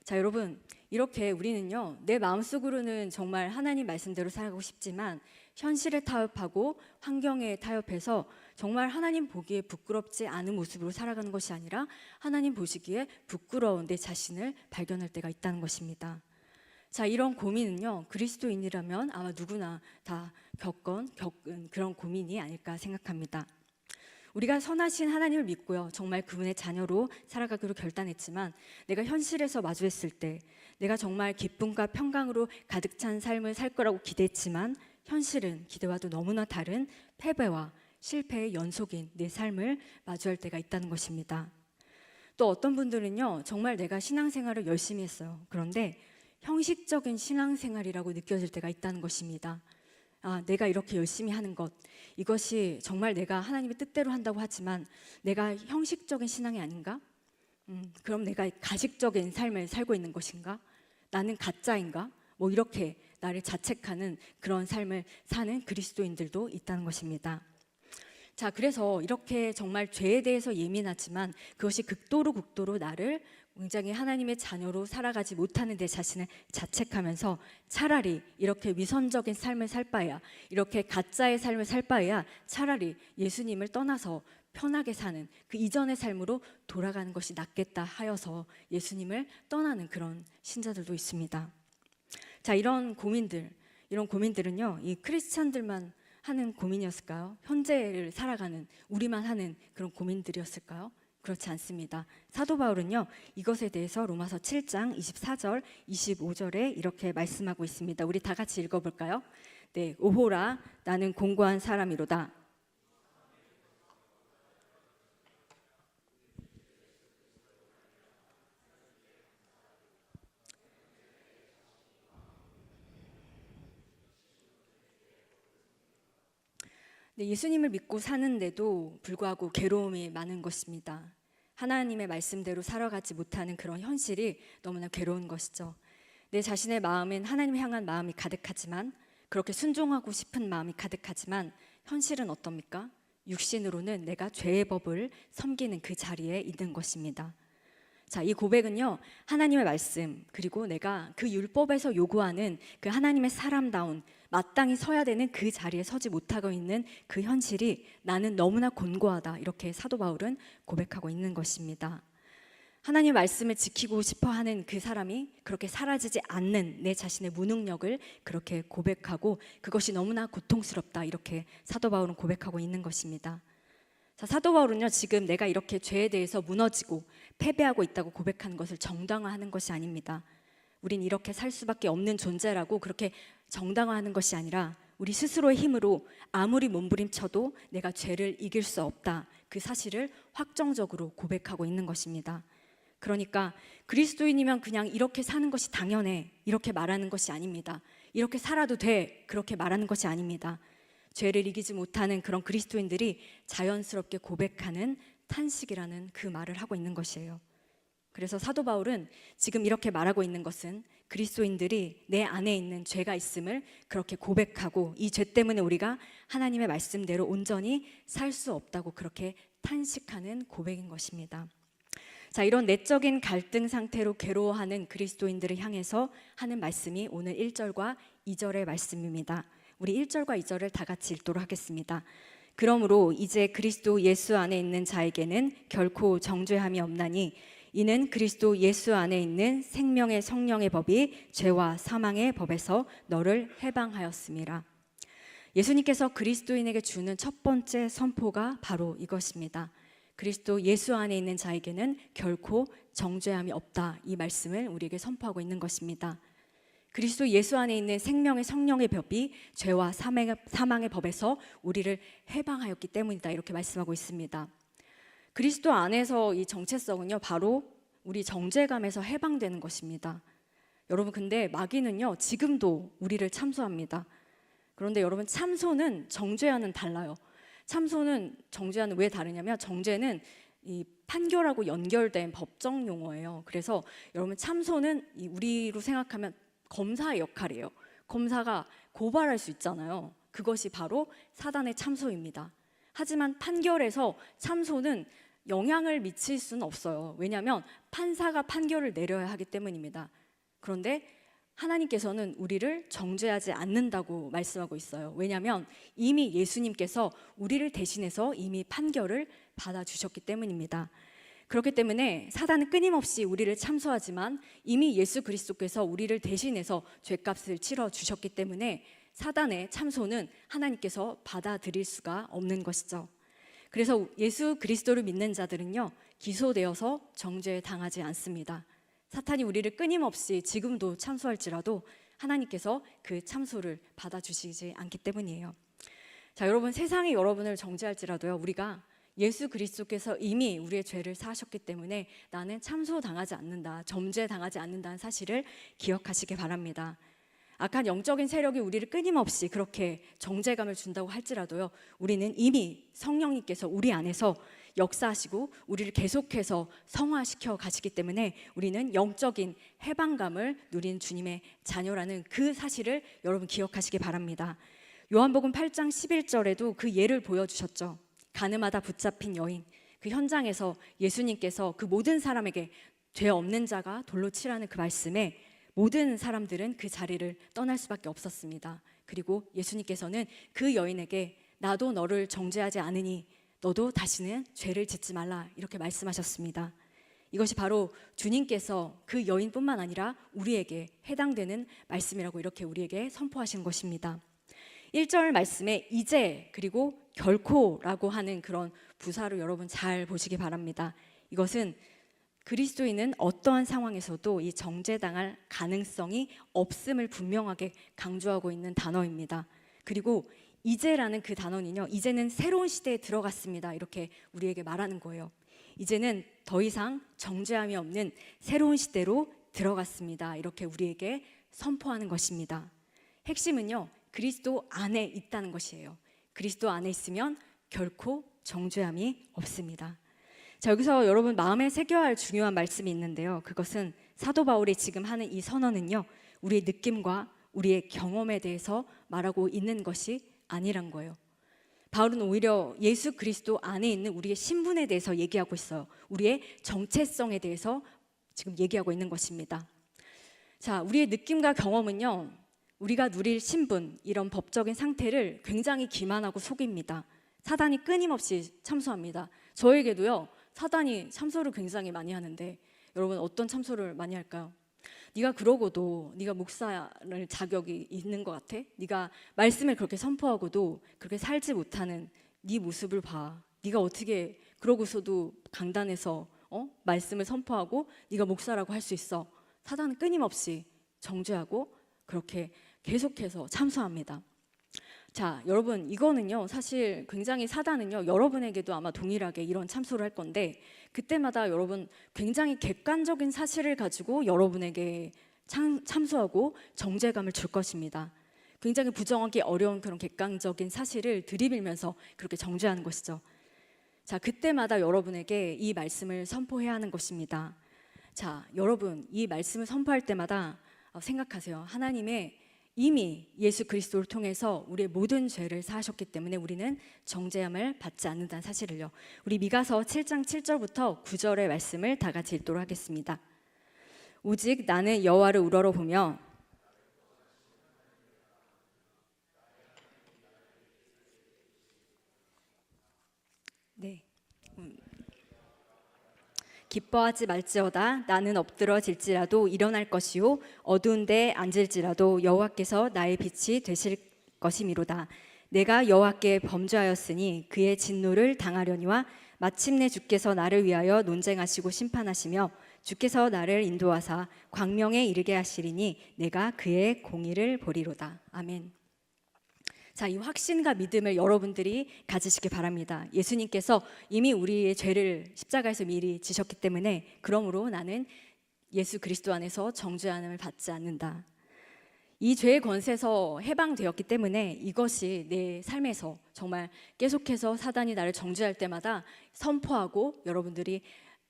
자, 여러분, 이렇게 우리는요, 내 마음속으로는 정말 하나님 말씀대로 살고 싶지만 현실에 타협하고 환경에 타협해서 정말 하나님 보기에 부끄럽지 않은 모습으로 살아가는 것이 아니라 하나님 보시기에 부끄러운 내 자신을 발견할 때가 있다는 것입니다. 자, 이런 고민은요, 그리스도인이라면 아마 누구나 다 겪은 그런 고민이 아닐까 생각합니다. 우리가 선하신 하나님을 믿고요, 정말 그분의 자녀로 살아가기로 결단했지만 내가 현실에서 마주했을 때 내가 정말 기쁨과 평강으로 가득 찬 삶을 살 거라고 기대했지만 현실은 기대와도 너무나 다른 패배와 실패의 연속인 내 삶을 마주할 때가 있다는 것입니다. 또 어떤 분들은요, 정말 내가 신앙생활을 열심히 했어요. 그런데 형식적인 신앙생활이라고 느껴질 때가 있다는 것입니다. 내가 이렇게 열심히 하는 것, 이것이 정말 내가 하나님의 뜻대로 한다고 하지만 내가 형식적인 신앙이 아닌가? 그럼 내가 가식적인 삶을 살고 있는 것인가? 나는 가짜인가? 뭐 이렇게 나를 자책하는 그런 삶을 사는 그리스도인들도 있다는 것입니다. 자, 그래서 이렇게 정말 죄에 대해서 예민하지만 그것이 극도로 나를 굉장히 하나님의 자녀로 살아가지 못하는 내 자신을 자책하면서 차라리 이렇게 위선적인 삶을 살 바에야, 이렇게 가짜의 삶을 살 바에야 차라리 예수님을 떠나서 편하게 사는 그 이전의 삶으로 돌아가는 것이 낫겠다 하여서 예수님을 떠나는 그런 신자들도 있습니다. 자, 이런 고민들은요, 이 크리스찬들만 하는 고민이었을까요? 현재를 살아가는 우리만 하는 그런 고민들이었을까요? 그렇지 않습니다. 사도 바울은요, 이것에 대해서 로마서 7장 24절, 25절에 이렇게 말씀하고 있습니다. 우리 다 같이 읽어볼까요? 네, 오호라, 나는 공고한 사람이로다. 네, 예수님을 믿고 사는데도 불구하고 괴로움이 많은 것입니다. 하나님의 말씀대로 살아가지 못하는 그런 현실이 너무나 괴로운 것이죠. 내 자신의 마음엔 하나님 향한 마음이 가득하지만, 그렇게 순종하고 싶은 마음이 가득하지만 현실은 어떻습니까? 육신으로는 내가 죄의 법을 섬기는 그 자리에 있는 것입니다. 자, 이 고백은요, 하나님의 말씀, 그리고 내가 그 율법에서 요구하는 그 하나님의 사람다운 마땅히 서야 되는 그 자리에 서지 못하고 있는 그 현실이 나는 너무나 곤고하다, 이렇게 사도 바울은 고백하고 있는 것입니다. 하나님의 말씀을 지키고 싶어 하는 그 사람이 그렇게 사라지지 않는 내 자신의 무능력을 그렇게 고백하고 그것이 너무나 고통스럽다, 이렇게 사도 바울은 고백하고 있는 것입니다. 자, 사도 바울은요, 지금 내가 이렇게 죄에 대해서 무너지고 패배하고 있다고 고백하는 것을 정당화하는 것이 아닙니다. 우린 이렇게 살 수밖에 없는 존재라고 그렇게 정당화하는 것이 아니라 우리 스스로의 힘으로 아무리 몸부림쳐도 내가 죄를 이길 수 없다, 그 사실을 확정적으로 고백하고 있는 것입니다. 그러니까 그리스도인이면 그냥 이렇게 사는 것이 당연해, 이렇게 말하는 것이 아닙니다. 이렇게 살아도 돼, 그렇게 말하는 것이 아닙니다. 죄를 이기지 못하는 그런 그리스도인들이 자연스럽게 고백하는 탄식이라는 그 말을 하고 있는 것이에요. 그래서 사도 바울은 지금 이렇게 말하고 있는 것은 그리스도인들이 내 안에 있는 죄가 있음을 그렇게 고백하고 이 죄 때문에 우리가 하나님의 말씀대로 온전히 살 수 없다고 그렇게 탄식하는 고백인 것입니다. 자, 이런 내적인 갈등 상태로 괴로워하는 그리스도인들을 향해서 하는 말씀이 오늘 1절과 2절의 말씀입니다. 우리 1절과 2절을 다 같이 읽도록 하겠습니다. 그러므로 이제 그리스도 예수 안에 있는 자에게는 결코 정죄함이 없나니 이는 그리스도 예수 안에 있는 생명의 성령의 법이 죄와 사망의 법에서 너를 해방하였음이라. 예수님께서 그리스도인에게 주는 첫 번째 선포가 바로 이것입니다. 그리스도 예수 안에 있는 자에게는 결코 정죄함이 없다. 이 말씀을 우리에게 선포하고 있는 것입니다. 그리스도 예수 안에 있는 생명의 성령의 법이 죄와 사망의 법에서 우리를 해방하였기 때문이다. 이렇게 말씀하고 있습니다. 그리스도 안에서 이 정체성은요, 바로 우리 정죄감에서 해방되는 것입니다. 여러분, 근데 마귀는요, 지금도 우리를 참소합니다. 그런데 여러분, 참소는 정죄와는 달라요. 참소는 정죄와는 왜 다르냐면, 정죄는 이 판결하고 연결된 법정 용어예요. 그래서 여러분, 참소는 우리로 생각하면 검사의 역할이에요. 검사가 고발할 수 있잖아요. 그것이 바로 사단의 참소입니다. 하지만 판결에서 참소는 영향을 미칠 수는 없어요. 왜냐하면 판사가 판결을 내려야 하기 때문입니다. 그런데 하나님께서는 우리를 정죄하지 않는다고 말씀하고 있어요. 왜냐하면 이미 예수님께서 우리를 대신해서 이미 판결을 받아주셨기 때문입니다. 그렇기 때문에 사단은 끊임없이 우리를 참소하지만 이미 예수 그리스도께서 우리를 대신해서 죄값을 치러 주셨기 때문에 사단의 참소는 하나님께서 받아들일 수가 없는 것이죠. 그래서 예수 그리스도를 믿는 자들은요, 기소되어서 정죄에 당하지 않습니다. 사탄이 우리를 끊임없이 지금도 참소할지라도 하나님께서 그 참소를 받아주시지 않기 때문이에요. 자, 여러분, 세상이 여러분을 정죄할지라도요, 우리가 예수 그리스도께서 이미 우리의 죄를 사하셨기 때문에 나는 참소당하지 않는다, 점죄당하지 않는다는 사실을 기억하시기 바랍니다. 악한 영적인 세력이 우리를 끊임없이 그렇게 정죄감을 준다고 할지라도요, 우리는 이미 성령님께서 우리 안에서 역사하시고 우리를 계속해서 성화시켜 가시기 때문에 우리는 영적인 해방감을 누린 주님의 자녀라는 그 사실을 여러분 기억하시기 바랍니다. 요한복음 8장 11절에도 그 예를 보여주셨죠. 가늠하다 붙잡힌 여인, 그 현장에서 예수님께서 그 모든 사람에게 죄 없는 자가 돌로 치라는 그 말씀에 모든 사람들은 그 자리를 떠날 수밖에 없었습니다. 그리고 예수님께서는 그 여인에게 나도 너를 정죄하지 않으니 너도 다시는 죄를 짓지 말라, 이렇게 말씀하셨습니다. 이것이 바로 주님께서 그 여인뿐만 아니라 우리에게 해당되는 말씀이라고 이렇게 우리에게 선포하신 것입니다. 1절 말씀에 이제 그리고 결코라고 하는 그런 부사를 여러분 잘 보시기 바랍니다. 이것은 그리스도인은 어떠한 상황에서도 이 정죄당할 가능성이 없음을 분명하게 강조하고 있는 단어입니다. 그리고 이제라는 그 단어는요, 이제는 새로운 시대에 들어갔습니다, 이렇게 우리에게 말하는 거예요. 이제는 더 이상 정죄함이 없는 새로운 시대로 들어갔습니다, 이렇게 우리에게 선포하는 것입니다. 핵심은요, 그리스도 안에 있다는 것이에요. 그리스도 안에 있으면 결코 정죄함이 없습니다. 자, 여기서 여러분 마음에 새겨야 할 중요한 말씀이 있는데요, 그것은 사도 바울이 지금 하는 이 선언은요, 우리의 느낌과 우리의 경험에 대해서 말하고 있는 것이 아니란 거예요. 바울은 오히려 예수 그리스도 안에 있는 우리의 신분에 대해서 얘기하고 있어요. 우리의 정체성에 대해서 지금 얘기하고 있는 것입니다. 자, 우리의 느낌과 경험은요, 우리가 누릴 신분, 이런 법적인 상태를 굉장히 기만하고 속입니다. 사단이 끊임없이 참소합니다. 저에게도요, 사단이 참소를 굉장히 많이 하는데 여러분, 어떤 참소를 많이 할까요? 네가 그러고도 네가 목사를 자격이 있는 것 같아? 네가 말씀을 그렇게 선포하고도 그렇게 살지 못하는 네 모습을 봐. 네가 어떻게 그러고서도 강단에서 말씀을 선포하고 네가 목사라고 할 수 있어? 사단은 끊임없이 정죄하고 그렇게 계속해서 참소합니다. 자, 여러분, 이거는요, 사실 굉장히 사단은요, 여러분에게도 아마 동일하게 이런 참소를 할 건데, 그때마다 여러분 굉장히 객관적인 사실을 가지고 여러분에게 참소하고 정죄감을 줄 것입니다. 굉장히 부정하기 어려운 그런 객관적인 사실을 들이밀면서 그렇게 정죄하는 것이죠. 자, 그때마다 여러분에게 이 말씀을 선포해야 하는 것입니다. 자, 여러분, 이 말씀을 선포할 때마다 생각하세요. 하나님의 이미 예수 그리스도를 통해서 우리의 모든 죄를 사하셨기 때문에 우리는 정죄함을 받지 않는다는 사실을요. 우리 미가서 7장 7절부터 9절의 말씀을 다 같이 읽도록 하겠습니다. 오직 나는 여호와를 우러러보며 기뻐하지 말지어다. 나는 엎드러질지라도 일어날 것이요 어두운 데 앉을지라도 여호와께서 나의 빛이 되실 것이미로다. 내가 여호와께 범죄하였으니 그의 진노를 당하려니와 마침내 주께서 나를 위하여 논쟁하시고 심판하시며 주께서 나를 인도하사 광명에 이르게 하시리니 내가 그의 공의를 보리로다. 아멘. 자, 이 확신과 믿음을 여러분들이 가지시기 바랍니다. 예수님께서 이미 우리의 죄를 십자가에서 미리 지셨기 때문에 그러므로 나는 예수 그리스도 안에서 정죄함을 받지 않는다. 이 죄의 권세에서 해방되었기 때문에 이것이 내 삶에서 정말 계속해서 사단이 나를 정죄할 때마다 선포하고 여러분들이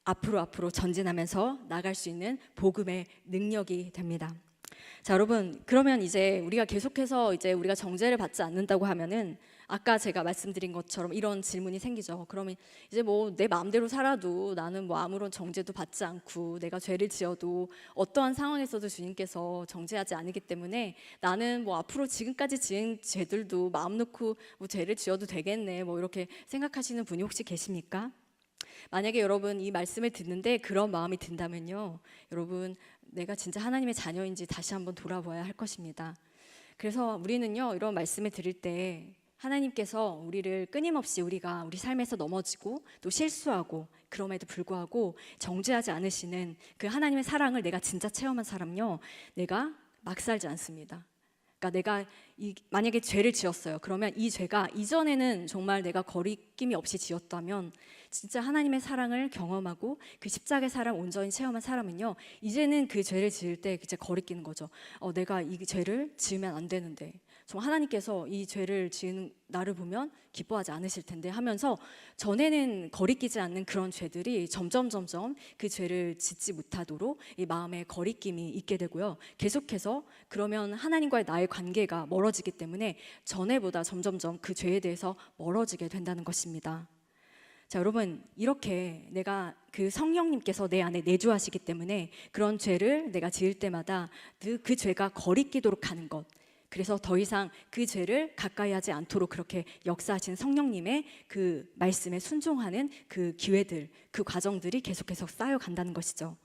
앞으로 전진하면서 나갈 수 있는 복음의 능력이 됩니다. 자, 여러분, 그러면 이제 우리가 계속해서 이제 우리가 정죄를 받지 않는다고 하면은 아까 제가 말씀드린 것처럼 이런 질문이 생기죠. 그러면 이제 뭐 내 마음대로 살아도 나는 뭐 아무런 정죄도 받지 않고 내가 죄를 지어도 어떠한 상황에서도 주님께서 정죄하지 않기 때문에 나는 뭐 앞으로 지금까지 지은 죄들도 마음 놓고 뭐 죄를 지어도 되겠네 뭐 이렇게 생각하시는 분이 혹시 계십니까? 만약에 여러분 이 말씀을 듣는데 그런 마음이 든다면요, 여러분 내가 진짜 하나님의 자녀인지 다시 한번 돌아봐야 할 것입니다. 그래서 우리는요, 이런 말씀을 드릴 때 하나님께서 우리를 끊임없이 우리가 우리 삶에서 넘어지고 또 실수하고 그럼에도 불구하고 정죄하지 않으시는 그 하나님의 사랑을 내가 진짜 체험한 사람요, 내가 막 살지 않습니다. 그러니까 내가 만약에 죄를 지었어요. 그러면 이 죄가 이전에는 정말 내가 거리낌이 없이 지었다면 진짜 하나님의 사랑을 경험하고 그 십자가의 사랑 온전히 체험한 사람은요, 이제는 그 죄를 지을 때 이제 거리끼는 거죠. 내가 이 죄를 지으면 안 되는데 정말 하나님께서 이 죄를 지은 나를 보면 기뻐하지 않으실 텐데 하면서 전에는 거리끼지 않는 그런 죄들이 점점 그 죄를 짓지 못하도록 이 마음에 거리낌이 있게 되고요. 계속해서 그러면 하나님과의 나의 관계가 멀어지기 때문에 전에보다 점점 그 죄에 대해서 멀어지게 된다는 것입니다. 자, 여러분, 이렇게 내가 그 성령님께서 내 안에 내주하시기 때문에 그런 죄를 내가 지을 때마다 그 죄가 거리끼도록 하는 것, 그래서 더 이상 그 죄를 가까이 하지 않도록 그렇게 역사하신 성령님의 그 말씀에 순종하는 그 기회들, 그 과정들이 계속해서 쌓여간다는 것이죠.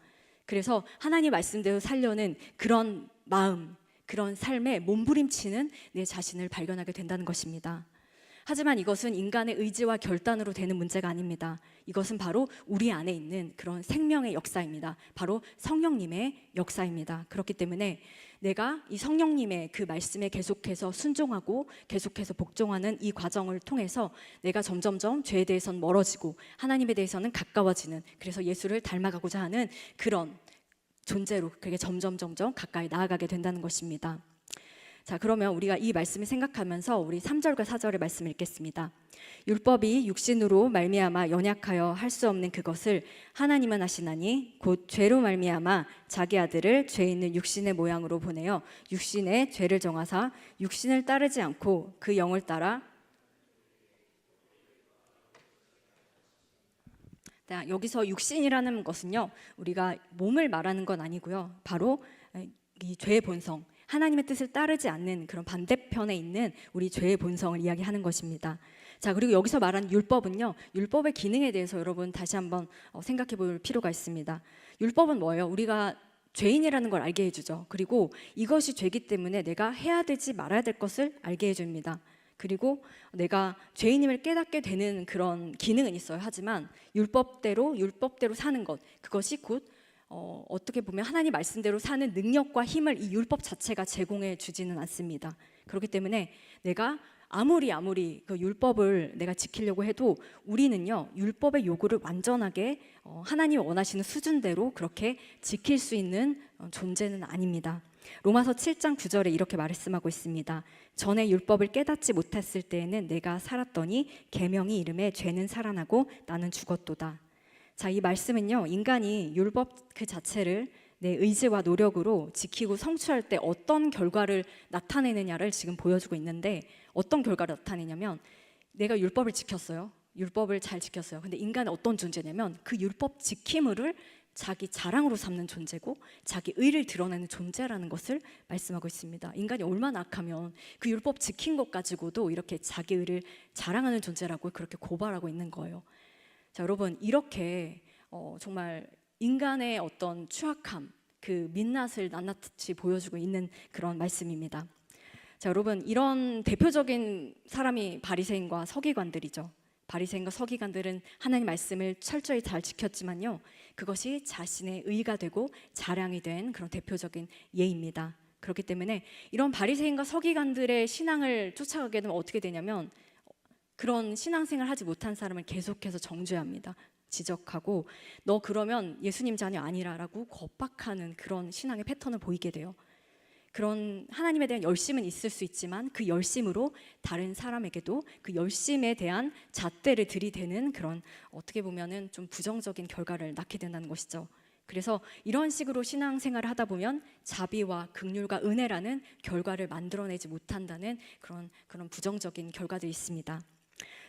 그래서 하나님 말씀대로 살려는 그런 마음, 그런 삶에 몸부림치는 내 자신을 발견하게 된다는 것입니다. 하지만 이것은 인간의 의지와 결단으로 되는 문제가 아닙니다. 이것은 바로 우리 안에 있는 그런 생명의 역사입니다. 바로 성령님의 역사입니다. 그렇기 때문에 내가 이 성령님의 그 말씀에 계속해서 순종하고 계속해서 복종하는 이 과정을 통해서 내가 점점 죄에 대해서는 멀어지고 하나님에 대해서는 가까워지는, 그래서 예수를 닮아가고자 하는 그런 존재로 그게 점점 가까이 나아가게 된다는 것입니다. 자, 그러면 우리가 이 말씀을 생각하면서 우리 3절과 4절의 말씀을 읽겠습니다. 율법이 육신으로 말미암아 연약하여 할 수 없는 그것을 하나님은 하시나니 곧 죄로 말미암아 자기 아들을 죄 있는 육신의 모양으로 보내어 육신의 죄를 정하사 육신을 따르지 않고 그 영을 따라. 여기서 육신이라는 것은요, 우리가 몸을 말하는 건 아니고요, 바로 이 죄의 본성, 하나님의 뜻을 따르지 않는 그런 반대편에 있는 우리 죄의 본성을 이야기하는 것입니다. 자, 그리고 여기서 말하는 율법은요, 율법의 기능에 대해서 여러분 다시 한번 생각해 볼 필요가 있습니다. 율법은 뭐예요? 우리가 죄인이라는 걸 알게 해주죠. 그리고 이것이 죄이기 때문에 내가 해야 되지 말아야 될 것을 알게 해줍니다. 그리고 내가 죄인임을 깨닫게 되는 그런 기능은 있어요. 하지만 율법대로 사는 것, 그것이 곧 어떻게 보면 하나님 말씀대로 사는 능력과 힘을 이 율법 자체가 제공해 주지는 않습니다. 그렇기 때문에 내가 아무리 그 율법을 내가 지키려고 해도 우리는요, 율법의 요구를 완전하게 하나님이 원하시는 수준대로 그렇게 지킬 수 있는 존재는 아닙니다. 로마서 7장 9절에 이렇게 말씀하고 있습니다. 전에 율법을 깨닫지 못했을 때에는 내가 살았더니 계명이 이름에 죄는 살아나고 나는 죽었도다. 자, 이 말씀은요, 인간이 율법 그 자체를 내 의지와 노력으로 지키고 성취할 때 어떤 결과를 나타내느냐를 지금 보여주고 있는데, 어떤 결과를 나타내냐면 내가 율법을 지켰어요. 율법을 잘 지켰어요. 근데 인간은 어떤 존재냐면 그 율법 지킴을 자기 자랑으로 삼는 존재고 자기 의를 드러내는 존재라는 것을 말씀하고 있습니다. 인간이 얼마나 악하면 그 율법 지킨 것 가지고도 이렇게 자기 의를 자랑하는 존재라고 그렇게 고발하고 있는 거예요. 자, 여러분, 이렇게 정말 인간의 어떤 추악함, 그 민낯을 낱낱이 보여주고 있는 그런 말씀입니다. 자, 여러분, 이런 대표적인 사람이 바리새인과 서기관들이죠. 바리새인과 서기관들은 하나님 말씀을 철저히 잘 지켰지만요, 그것이 자신의 의가 되고 자랑이 된 그런 대표적인 예입니다. 그렇기 때문에 이런 바리새인과 서기관들의 신앙을 쫓아가게 되면 어떻게 되냐면, 그런 신앙생활 하지 못한 사람을 계속해서 정죄합니다. 지적하고, 너 그러면 예수님 자녀 아니라라고 겁박하는 그런 신앙의 패턴을 보이게 돼요. 그런 하나님에 대한 열심은 있을 수 있지만 그 열심으로 다른 사람에게도 그 열심에 대한 잣대를 들이대는 그런, 어떻게 보면은 좀 부정적인 결과를 낳게 된다는 것이죠. 그래서 이런 식으로 신앙생활을 하다 보면 자비와 긍휼과 은혜라는 결과를 만들어내지 못한다는 그런 부정적인 결과들이 있습니다.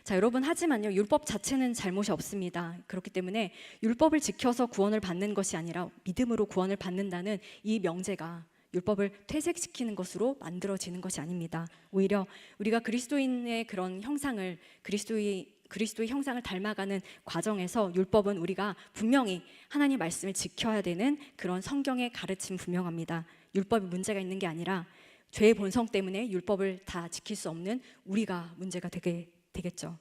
자, 여러분, 하지만요, 율법 자체는 잘못이 없습니다. 그렇기 때문에 율법을 지켜서 구원을 받는 것이 아니라 믿음으로 구원을 받는다는 이 명제가 율법을 퇴색시키는 것으로 만들어지는 것이 아닙니다. 오히려 우리가 그리스도인의 그런 형상을, 그리스도의 형상을 닮아가는 과정에서 율법은 우리가 분명히 하나님 말씀을 지켜야 되는 그런 성경의 가르침 분명합니다. 율법이 문제가 있는 게 아니라 죄의 본성 때문에 율법을 다 지킬 수 없는 우리가 문제가 되겠죠.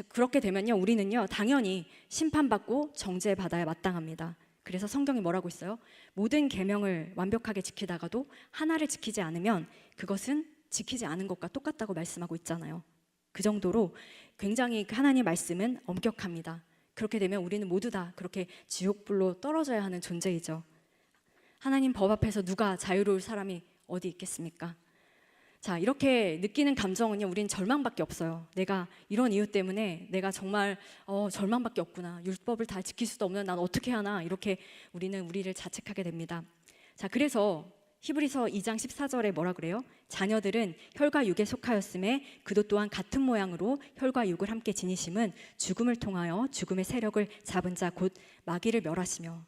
그렇게 되면요, 우리는요 당연히 심판받고 정죄받아야 마땅합니다. 그래서 성경이 뭐라고 있어요? 모든 계명을 완벽하게 지키다가도 하나를 지키지 않으면 그것은 지키지 않은 것과 똑같다고 말씀하고 있잖아요. 그 정도로 굉장히 하나님의 말씀은 엄격합니다. 그렇게 되면 우리는 모두 다 그렇게 지옥불로 떨어져야 하는 존재이죠. 하나님 법 앞에서 누가 자유로울 사람이 어디 있겠습니까? 자, 이렇게 느끼는 감정은요, 우리는 절망밖에 없어요. 내가 이런 이유 때문에 내가 정말 절망밖에 없구나. 율법을 다 지킬 수도 없는 난 어떻게 하나, 이렇게 우리는 우리를 자책하게 됩니다. 자, 그래서 히브리서 2장 14절에 뭐라 그래요? 자녀들은 혈과 육에 속하였음에 그도 또한 같은 모양으로 혈과 육을 함께 지니심은 죽음을 통하여 죽음의 세력을 잡은 자 곧 마귀를 멸하시며.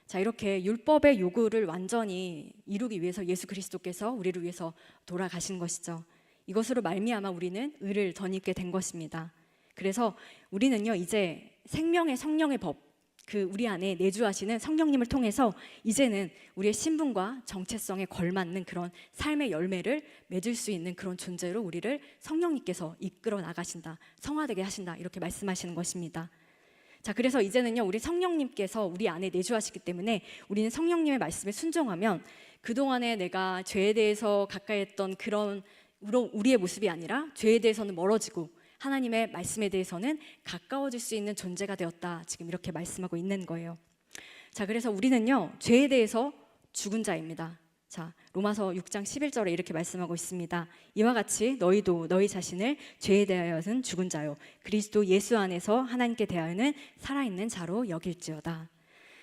자, 이렇게 율법의 요구를 완전히 이루기 위해서 예수 그리스도께서 우리를 위해서 돌아가신 것이죠. 이것으로 말미암아 우리는 의를 덧입게 된 것입니다. 그래서 우리는요, 이제 생명의 성령의 법, 그 우리 안에 내주하시는 성령님을 통해서 이제는 우리의 신분과 정체성에 걸맞는 그런 삶의 열매를 맺을 수 있는 그런 존재로 우리를 성령님께서 이끌어 나가신다, 성화되게 하신다, 이렇게 말씀하시는 것입니다. 자, 그래서 이제는요, 우리 성령님께서 우리 안에 내주하시기 때문에 우리는 성령님의 말씀에 순종하면 그동안에 내가 죄에 대해서 가까이 했던 그런 우리의 모습이 아니라 죄에 대해서는 멀어지고 하나님의 말씀에 대해서는 가까워질 수 있는 존재가 되었다, 지금 이렇게 말씀하고 있는 거예요. 자, 그래서 우리는요, 죄에 대해서 죽은 자입니다. 자, 로마서 6장 11절에 이렇게 말씀하고 있습니다. 이와 같이 너희도 너희 자신을 죄에 대하여는 죽은 자요 그리스도 예수 안에서 하나님께 대하여는 살아있는 자로 여길지어다.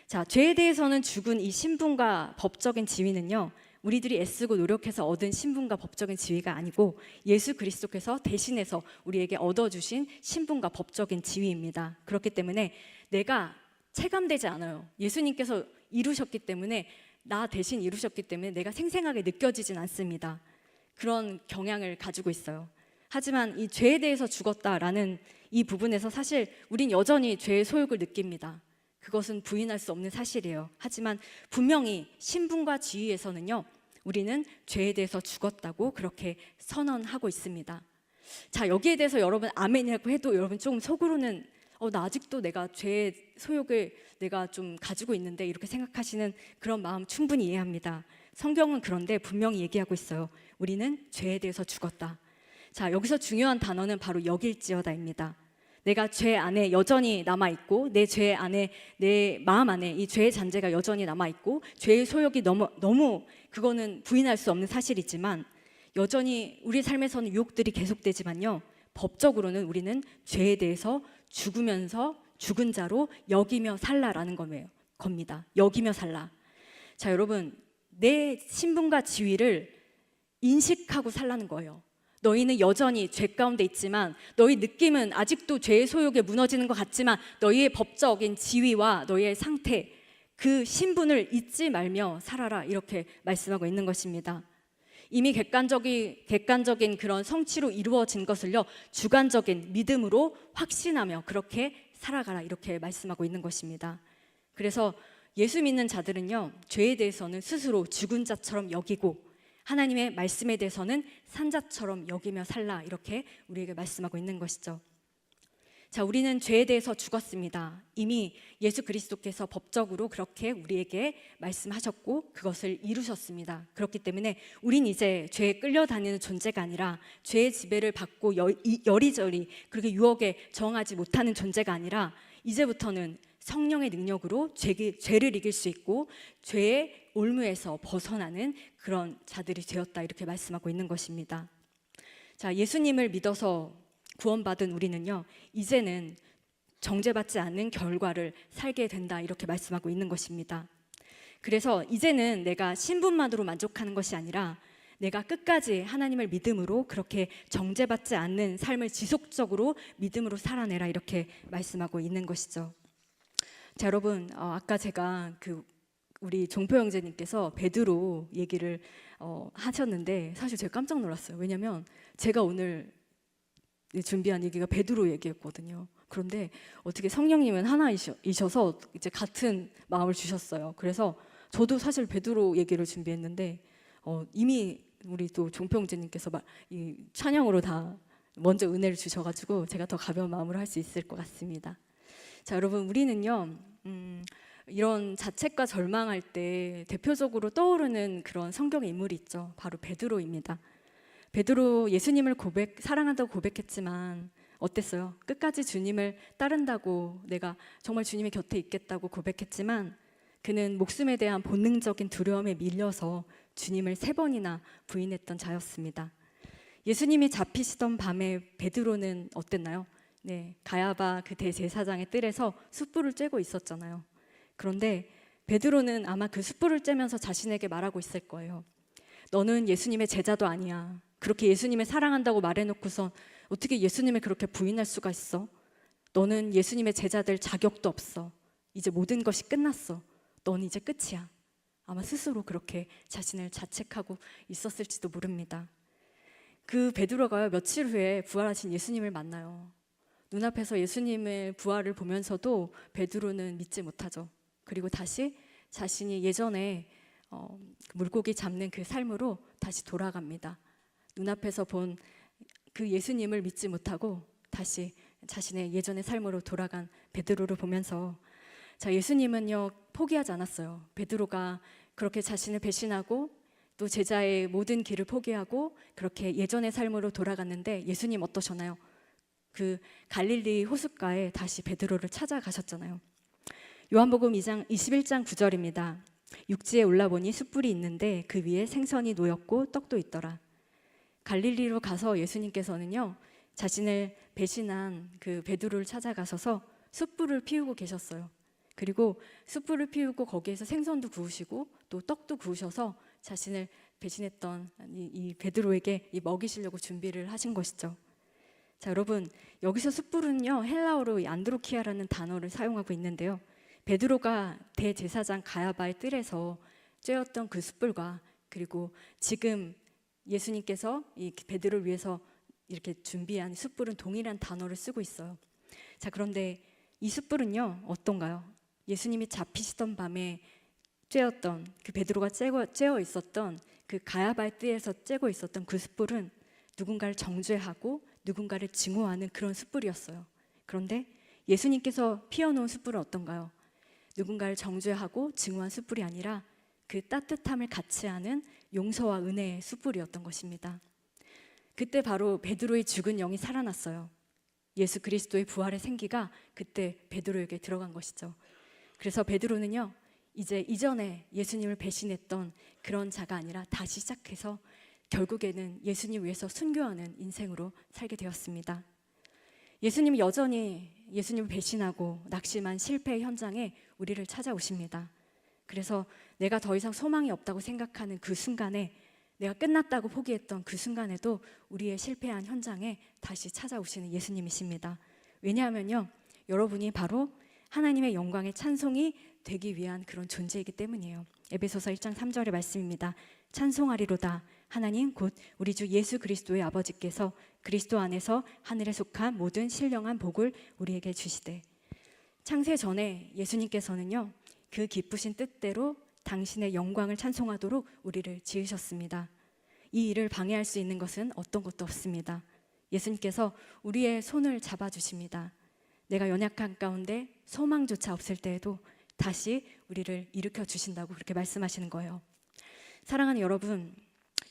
자, 죄에 대해서는 죽은 이 신분과 법적인 지위는요, 우리들이 애쓰고 노력해서 얻은 신분과 법적인 지위가 아니고 예수 그리스도께서 대신해서 우리에게 얻어주신 신분과 법적인 지위입니다. 그렇기 때문에 내가 체감되지 않아요. 예수님께서 이루셨기 때문에, 나 대신 이루셨기 때문에 내가 생생하게 느껴지진 않습니다. 그런 경향을 가지고 있어요. 하지만 이 죄에 대해서 죽었다라는 이 부분에서 사실 우린 여전히 죄의 소욕을 느낍니다. 그것은 부인할 수 없는 사실이에요. 하지만 분명히 신분과 지위에서는요, 우리는 죄에 대해서 죽었다고 그렇게 선언하고 있습니다. 자, 여기에 대해서 여러분 아멘이라고 해도 여러분 조금 속으로는 나 아직도 내가 죄의 소욕을 내가 좀 가지고 있는데, 이렇게 생각하시는 그런 마음 충분히 이해합니다. 성경은 그런데 분명히 얘기하고 있어요. 우리는 죄에 대해서 죽었다. 자, 여기서 중요한 단어는 바로 여길지어다입니다. 내가 죄 안에 여전히 남아있고 내 죄 안에, 내 마음 안에 이 죄의 잔재가 여전히 남아있고 죄의 소욕이 너무 그거는 부인할 수 없는 사실이지만, 여전히 우리 삶에서는 유혹들이 계속되지만요, 법적으로는 우리는 죄에 대해서 죽으면서 죽은 자로 여기며 살라라는 겁니다. 여기며 살라. 자, 여러분, 내 신분과 지위를 인식하고 살라는 거예요. 너희는 여전히 죄 가운데 있지만, 너희 느낌은 아직도 죄의 소욕에 무너지는 것 같지만, 너희의 법적인 지위와 너희의 상태, 그 신분을 잊지 말며 살아라, 이렇게 말씀하고 있는 것입니다. 이미 객관적인 그런 성취로 이루어진 것을요, 주관적인 믿음으로 확신하며 그렇게 살아가라, 이렇게 말씀하고 있는 것입니다. 그래서 예수 믿는 자들은요, 죄에 대해서는 스스로 죽은 자처럼 여기고 하나님의 말씀에 대해서는 산자처럼 여기며 살라, 이렇게 우리에게 말씀하고 있는 것이죠. 자, 우리는 죄에 대해서 죽었습니다. 이미 예수 그리스도께서 법적으로 그렇게 우리에게 말씀하셨고 그것을 이루셨습니다. 그렇기 때문에 우린 이제 죄에 끌려다니는 존재가 아니라 죄의 지배를 받고 여리저리 그렇게 유혹에 저항하지 못하는 존재가 아니라 이제부터는 성령의 능력으로 죄를 이길 수 있고 죄의 올무에서 벗어나는 그런 자들이 되었다, 이렇게 말씀하고 있는 것입니다. 자, 예수님을 믿어서 구원받은 우리는요, 이제는 정죄받지 않는 결과를 살게 된다, 이렇게 말씀하고 있는 것입니다. 그래서 이제는 내가 신분만으로 만족하는 것이 아니라 내가 끝까지 하나님을 믿음으로 그렇게 정죄받지 않는 삶을 지속적으로 믿음으로 살아내라, 이렇게 말씀하고 있는 것이죠. 자, 여러분, 아까 제가 우리 종표 형제님께서 베드로 얘기를 하셨는데 사실 제가 깜짝 놀랐어요. 왜냐하면 제가 오늘 준비한 얘기가 베드로 얘기였거든요. 그런데 어떻게 성령님은 하나이셔서 이제 같은 마음을 주셨어요. 그래서 저도 사실 베드로 얘기를 준비했는데 이미 우리 또 종표 형제님께서 이 찬양으로 다 먼저 은혜를 주셔가지고 제가 더 가벼운 마음으로 할 수 있을 것 같습니다. 자, 여러분, 우리는요 이런 자책과 절망할 때 대표적으로 떠오르는 그런 성경의 인물이 있죠. 바로 베드로입니다. 베드로 예수님을 사랑한다고 고백했지만 어땠어요? 끝까지 주님을 따른다고, 내가 정말 주님의 곁에 있겠다고 고백했지만 그는 목숨에 대한 본능적인 두려움에 밀려서 주님을 3번이나 부인했던 자였습니다. 예수님이 잡히시던 밤에 베드로는 어땠나요? 네, 가야바 그 대제사장의 뜰에서 숯불을 쬐고 있었잖아요. 그런데 베드로는 아마 그 숯불을 쬐면서 자신에게 말하고 있을 거예요. 너는 예수님의 제자도 아니야. 그렇게 예수님을 사랑한다고 말해놓고선 어떻게 예수님을 그렇게 부인할 수가 있어? 너는 예수님의 제자 될 자격도 없어. 이제 모든 것이 끝났어. 너는 이제 끝이야. 아마 스스로 그렇게 자신을 자책하고 있었을지도 모릅니다. 그 베드로가요, 며칠 후에 부활하신 예수님을 만나요. 눈앞에서 예수님의 부활을 보면서도 베드로는 믿지 못하죠. 그리고 다시 자신이 예전에 물고기 잡는 그 삶으로 다시 돌아갑니다. 눈앞에서 본 그 예수님을 믿지 못하고 다시 자신의 예전의 삶으로 돌아간 베드로를 보면서, 자, 예수님은요 포기하지 않았어요. 베드로가 그렇게 자신을 배신하고 또 제자의 모든 길을 포기하고 그렇게 예전의 삶으로 돌아갔는데 예수님 어떠셨나요? 그 갈릴리 호숫가에 다시 베드로를 찾아가셨잖아요. 요한복음 21장 9절입니다. 육지에 올라보니 숯불이 있는데 그 위에 생선이 놓였고 떡도 있더라. 갈릴리로 가서 예수님께서는요 자신을 배신한 그 베드로를 찾아가셔서 숯불을 피우고 계셨어요. 그리고 숯불을 피우고 거기에서 생선도 구우시고 또 떡도 구우셔서 자신을 배신했던 이 베드로에게 먹이시려고 준비를 하신 것이죠. 자, 여러분, 여기서 숯불은요 헬라어로 안드로키아라는 단어를 사용하고 있는데요, 베드로가 대제사장 가야바의 뜰에서 쬐었던 그 숯불과 그리고 지금 예수님께서 이 베드로를 위해서 이렇게 준비한 숯불은 동일한 단어를 쓰고 있어요. 자, 그런데 이 숯불은요 어떤가요? 예수님이 잡히시던 밤에 쬐었던 그 베드로가 쬐어 있었던 그 가야바의 뜰에서 쬐고 있었던 그 숯불은 누군가를 정죄하고 누군가를 증오하는 그런 숯불이었어요. 그런데 예수님께서 피워놓은 숯불은 어떤가요? 누군가를 정죄하고 증오한 숯불이 아니라 그 따뜻함을 같이 하는 용서와 은혜의 숯불이었던 것입니다. 그때 바로 베드로의 죽은 영이 살아났어요. 예수 그리스도의 부활의 생기가 그때 베드로에게 들어간 것이죠. 그래서 베드로는요 이제 이전에 예수님을 배신했던 그런 자가 아니라 다시 시작해서 결국에는 예수님 위해서 순교하는 인생으로 살게 되었습니다. 예수님이 여전히 예수님을 배신하고 낙심한 실패의 현장에 우리를 찾아오십니다. 그래서 내가 더 이상 소망이 없다고 생각하는 그 순간에, 내가 끝났다고 포기했던 그 순간에도 우리의 실패한 현장에 다시 찾아오시는 예수님이십니다. 왜냐하면요 여러분이 바로 하나님의 영광의 찬송이 되기 위한 그런 존재이기 때문이에요. 에베소서 1장 3절의 말씀입니다. 찬송하리로다 하나님 곧 우리 주 예수 그리스도의 아버지께서 그리스도 안에서 하늘에 속한 모든 신령한 복을 우리에게 주시되. 창세 전에 예수님께서는요 그 기쁘신 뜻대로 당신의 영광을 찬송하도록 우리를 지으셨습니다. 이 일을 방해할 수 있는 것은 어떤 것도 없습니다. 예수님께서 우리의 손을 잡아주십니다. 내가 연약한 가운데 소망조차 없을 때에도 다시 우리를 일으켜 주신다고 그렇게 말씀하시는 거예요. 사랑하는 여러분,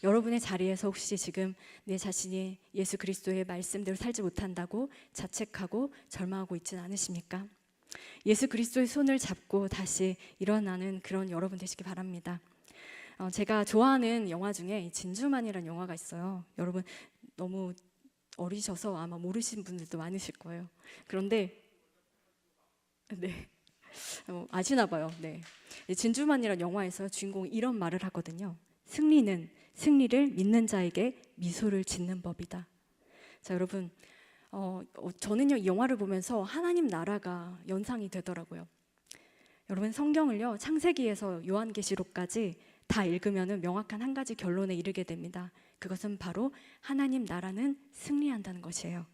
여러분의 자리에서 혹시 지금 내 자신이 예수 그리스도의 말씀대로 살지 못한다고 자책하고 절망하고 있지는 않으십니까? 예수 그리스도의 손을 잡고 다시 일어나는 그런 여러분 되시기 바랍니다. 제가 좋아하는 영화 중에 진주만이라는 영화가 있어요. 여러분 너무 어리셔서 아마 모르시는 분들도 많으실 거예요. 그런데 네, 아시나 봐요. 네, 진주만이라는 영화에서 주인공이 이런 말을 하거든요. 승리는 승리를 믿는 자에게 미소를 짓는 법이다. 자, 여러분, 저는요 이 영화를 보면서 하나님 나라가 연상이 되더라고요. 여러분 성경을요 창세기에서 요한계시록까지 다 읽으면은 명확한 한 가지 결론에 이르게 됩니다. 그것은 바로 하나님 나라는 승리한다는 것이에요.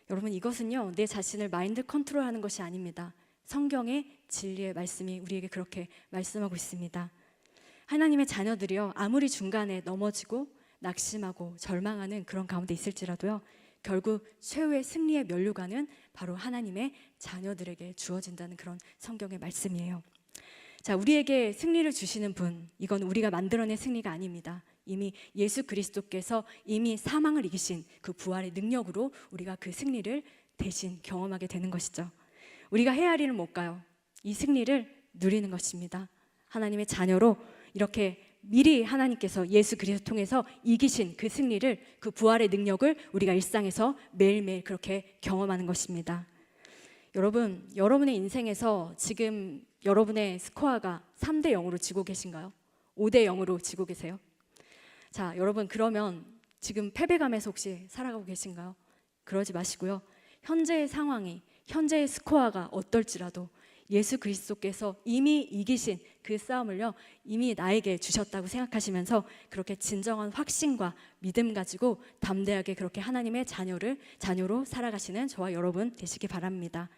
여러분 이것은요 내 자신을 마인드 컨트롤하는 것이 아닙니다. 성경의 진리의 말씀이 우리에게 그렇게 말씀하고 있습니다. 하나님의 자녀들이요 아무리 중간에 넘어지고 낙심하고 절망하는 그런 가운데 있을지라도요 결국 최후의 승리의 면류관은 바로 하나님의 자녀들에게 주어진다는 그런 성경의 말씀이에요. 자, 우리에게 승리를 주시는 분, 이건 우리가 만들어낸 승리가 아닙니다. 이미 예수 그리스도께서 이미 사망을 이기신 그 부활의 능력으로 우리가 그 승리를 대신 경험하게 되는 것이죠. 우리가 해야 할 일은 뭘까요? 이 승리를 누리는 것입니다. 하나님의 자녀로 이렇게 미리 하나님께서 예수 그리스도 통해서 이기신 그 승리를, 그 부활의 능력을 우리가 일상에서 매일매일 그렇게 경험하는 것입니다. 여러분, 여러분의 인생에서 지금 여러분의 스코어가 3대 0으로 지고 계신가요? 5대 0으로 지고 계세요? 자, 여러분 그러면 지금 패배감에서 혹시 살아가고 계신가요? 그러지 마시고요. 현재의 상황이, 현재의 스코어가 어떨지라도 예수 그리스도께서 이미 이기신 그 싸움을요 이미 나에게 주셨다고 생각하시면서 그렇게 진정한 확신과 믿음 가지고 담대하게 그렇게 하나님의 자녀로 살아가시는 저와 여러분 되시기 바랍니다.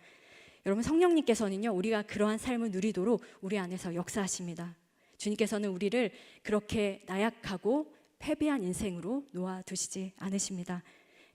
여러분 성령님께서는요 우리가 그러한 삶을 누리도록 우리 안에서 역사하십니다. 주님께서는 우리를 그렇게 나약하고 패배한 인생으로 놓아두시지 않으십니다.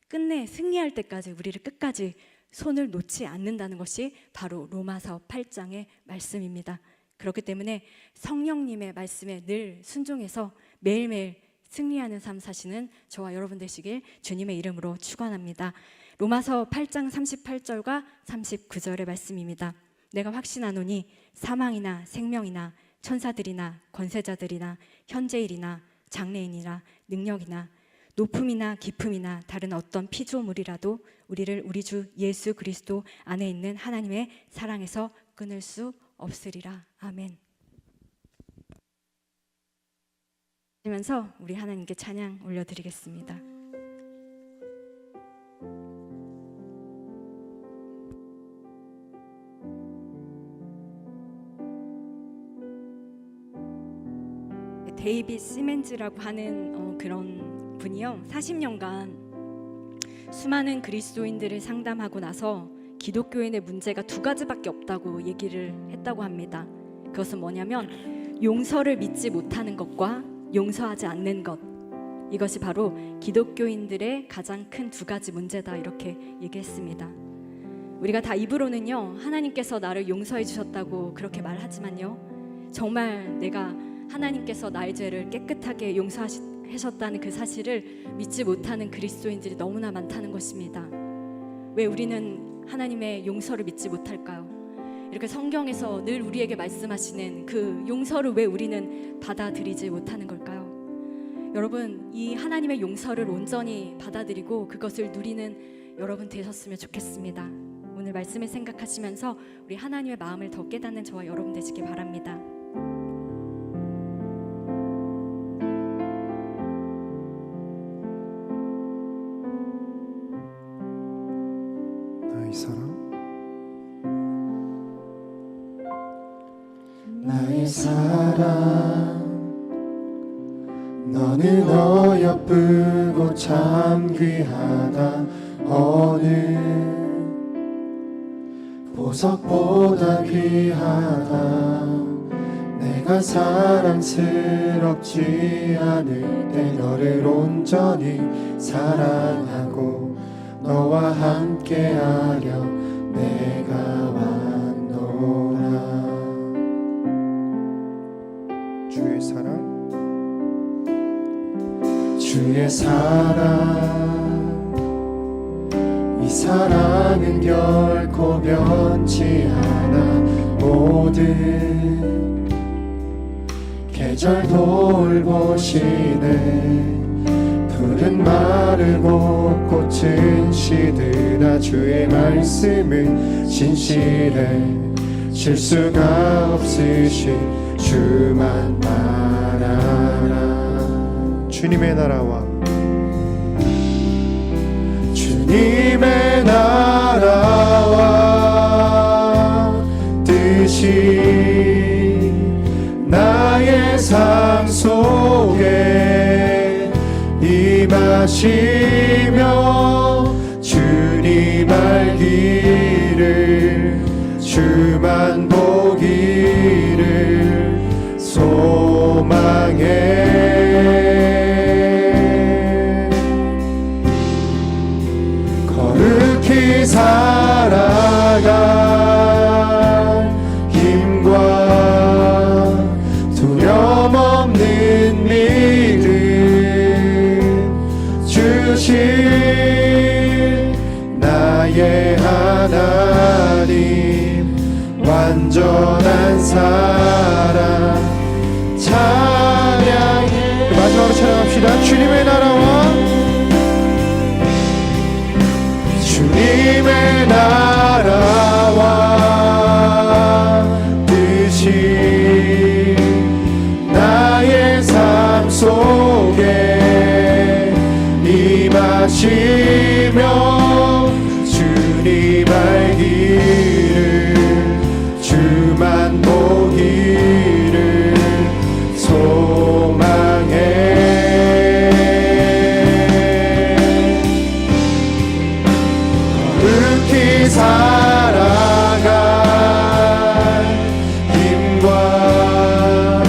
끝내 승리할 때까지 우리를 끝까지 손을 놓지 않는다는 것이 바로 로마서 8장의 말씀입니다. 그렇기 때문에 성령님의 말씀에 늘 순종해서 매일매일 승리하는 삶 사시는 저와 여러분 되시길 주님의 이름으로 축원합니다. 로마서 8장 38절과 39절의 말씀입니다. 내가 확신하노니 사망이나 생명이나 천사들이나 권세자들이나 현재일이나 장래인이나 능력이나 높음이나 깊음이나 다른 어떤 피조물이라도 우리를 우리 주 예수 그리스도 안에 있는 하나님의 사랑에서 끊을 수 없으리라. 아멘. 그러면서 우리 하나님께 찬양 올려드리겠습니다. 데이빗 시멘즈라고 하는 그런 분이요 40년간 수많은 그리스도인들을 상담하고 나서 기독교인의 문제가 두 가지밖에 없다고 얘기를 했다고 합니다. 그것은 뭐냐면 용서를 믿지 못하는 것과 용서하지 않는 것, 이것이 바로 기독교인들의 가장 큰 두 가지 문제다 이렇게 얘기했습니다. 우리가 다 입으로는요 하나님께서 나를 용서해 주셨다고 그렇게 말하지만요 정말 내가 하나님께서 나의 죄를 깨끗하게 용서하셨다는 그 사실을 믿지 못하는 그리스도인들이 너무나 많다는 것입니다. 왜 우리는 하나님의 용서를 믿지 못할까요? 이렇게 성경에서 늘 우리에게 말씀하시는 그 용서를 왜 우리는 받아들이지 못하는 걸까요? 여러분, 이 하나님의 용서를 온전히 받아들이고 그것을 누리는 여러분 되셨으면 좋겠습니다. 오늘 말씀을 생각하시면서 우리 하나님의 마음을 더 깨닫는 저와 여러분 되시기 바랍니다. 나의 사랑 너는 어여쁘고 참 귀하다. 어느 보석보다 귀하다. 내가 사랑스럽지 않을 때 너를 온전히 사랑하고 너와 함께하려 내가 왔노라. 주의 사랑 주의 사랑 이 사랑은 결코 변치 않아. 모든 계절 돌보시네. 푸른 마르고 꽃은 시드나 주의 말씀은 진실해. 실수가 없으신 주만 바라라. 주님의 나라와 주님의 나라와 뜻이 나의 삶 속에 임하시며 주님 알기를 주만 보기를 소망해. 거룩히 살아갈 힘과 두려움 없는 믿음 주신 나의 하나님. 완전한 사랑 찬양해. 마지막으로 찬양합시다. 주님의 나라와 주님의 나라와 뜻이 나의 삶 속에 임하시며 주님 알기를 주만 보기를 소망해. 거룩히 살아갈 힘과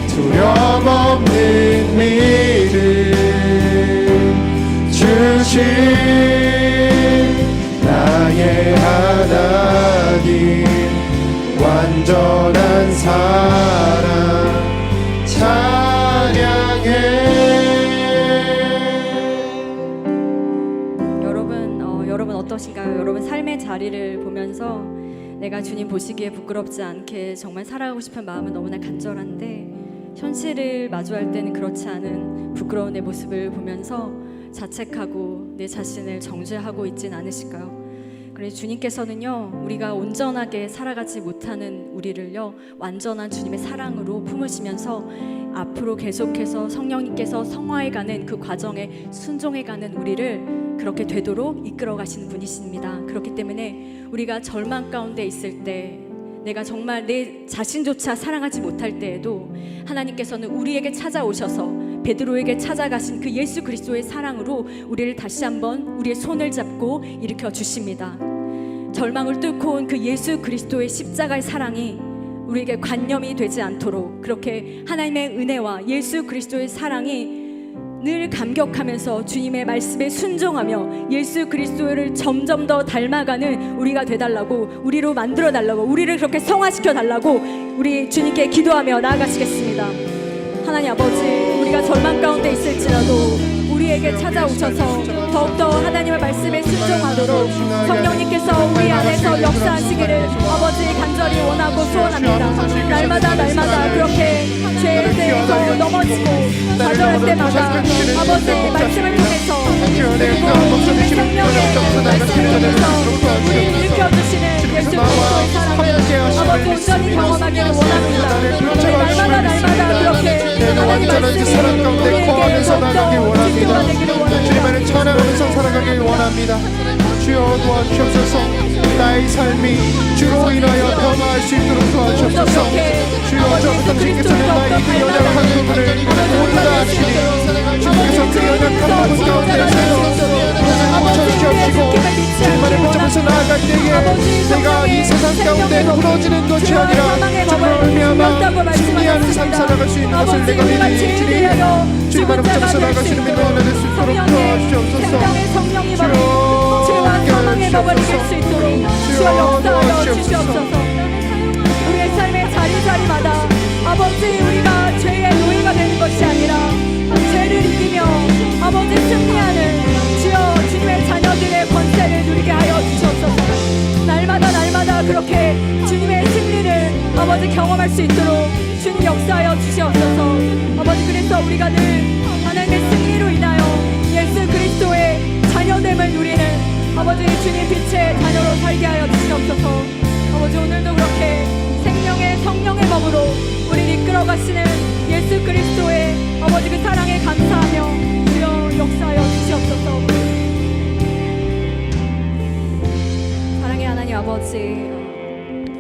두려움 없는 믿음 주신 나의 하나님. 완전한 사랑 찬양해. 여러분 어떠신가요? 여러분 삶의 자리를 보면서 내가 주님 보시기에 부끄럽지 않게 정말 살아가고 싶은 마음은 너무나 간절한데 현실을 마주할 때는 그렇지 않은 부끄러운 내 모습을 보면서 자책하고 내 자신을 정죄하고 있진 않으실까요? 그래서 주님께서는요, 우리가 온전하게 살아가지 못하는 우리를요, 완전한 주님의 사랑으로 품으시면서 앞으로 계속해서 성령님께서 성화해가는 그 과정에 순종해가는 우리를 그렇게 되도록 이끌어 가시는 분이십니다. 그렇기 때문에 우리가 절망 가운데 있을 때, 내가 정말 내 자신조차 사랑하지 못할 때에도 하나님께서는 우리에게 찾아오셔서 베드로에게 찾아가신 그 예수 그리스도의 사랑으로 우리를 다시 한번 우리의 손을 잡고 일으켜 주십니다. 절망을 뚫고 온 그 예수 그리스도의 십자가의 사랑이 우리에게 관념이 되지 않도록 그렇게 하나님의 은혜와 예수 그리스도의 사랑이 늘 감격하면서 주님의 말씀에 순종하며 예수 그리스도를 점점 더 닮아가는 우리가 되달라고, 우리로 만들어 달라고, 우리를 그렇게 성화시켜 달라고 우리 주님께 기도하며 나아가시겠습니다. 하나님 아버지, 우리가 절망 가운데 있을지라도 우리에게 찾아오셔서 더욱더 하나님의 말씀에 순종하도록 성령님께서 우리 안에서 역사하시기를 아버지 간절히 원하고 소원합니다. 날마다 그렇게 죄에 대해서 넘어지고 좌절할 때마다 아버지 말씀을 통해서 그리고 주님의 생명의 말씀을 통해서 우리를 일으켜주시는 예수 그리스도의 사랑을 아버지 온전히 경험하기를 원합니다. 날마다 그렇게 하나님 말씀이 우리에게 더욱더 지켜가 되기를 원합니다. 주님만을 찬양하면서 살아가길 원합니다. 주여 도와주옵소서. 나의 삶이 주로 인하여 변화할 수 있도록 도와주옵소서. 주여 저부터 주님께서는 나의 그 연약한 부분을 모두 다 아시니 주님께서 그 연약한 부분 가운데 고쳐주시옵시고 주님만을 붙잡으면서 나아갈 때에 내가 이 세상 가운데 무너지는 것이 아니라 주님을 의미하며 승리하는 삶 살아갈 수 있는 것을 내가 믿으니 주님만을 붙잡으면서 나아갈 수 있는 믿음을 얻을 수 있도록 도와주시옵소서. 생명의 성령이 주와 사망의 법을 이길 수 있도록 역사하여 주시옵소서. 우리의 삶의 자리자리마다 아버지 우리가 죄의 노예가 되는 것이 아니라 죄를 이기며 아버지 승리하는 주여 주님의 자녀들의 권세를 누리게 하여 주시옵소서. 날마다 그렇게 주님의 승리를 아버지 경험할 수 있도록 주님 역사하여 주시옵소서. 아버지 그래서 우리가 늘 하나님의 승리로 인하여 예수 그리스도의 자녀됨을 누리는 아버지 주님 빛의 자녀로 살게 하여 주시옵소서. 아버지 오늘도 그렇게 생명의 성령의 몸으로 우리를 이끌어 가시는 예수 그리스도의 아버지 그 사랑에 감사하며 주여 역사하여 주시옵소서. 사랑의 하나님 아버지,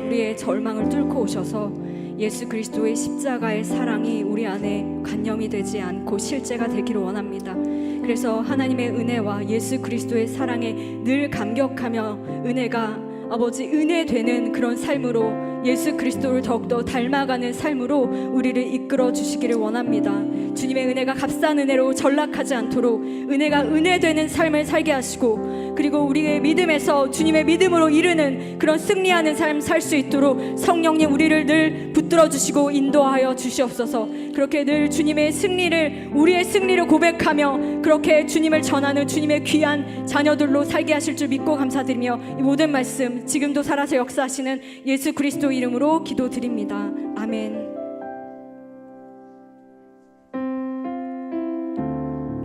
우리의 절망을 뚫고 오셔서 예수 그리스도의 십자가의 사랑이 우리 안에 관념이 되지 않고 실제가 되기를 원합니다. 그래서 하나님의 은혜와 예수 그리스도의 사랑에 늘 감격하며 은혜가 아버지 은혜 되는 그런 삶으로 예수 그리스도를 더욱더 닮아가는 삶으로 우리를 이끌어 주시기를 원합니다. 주님의 은혜가 값싼 은혜로 전락하지 않도록 은혜가 은혜 되는 삶을 살게 하시고, 그리고 우리의 믿음에서 주님의 믿음으로 이르는 그런 승리하는 삶 살 수 있도록 성령님 우리를 늘 붙들어 주시고 인도하여 주시옵소서. 그렇게 늘 주님의 승리를, 우리의 승리를 고백하며 그렇게 주님을 전하는 주님의 귀한 자녀들로 살게 하실 줄 믿고 감사드리며 이 모든 말씀 지금도 살아서 역사하시는 예수 그리스도 이름으로 기도드립니다. 아멘.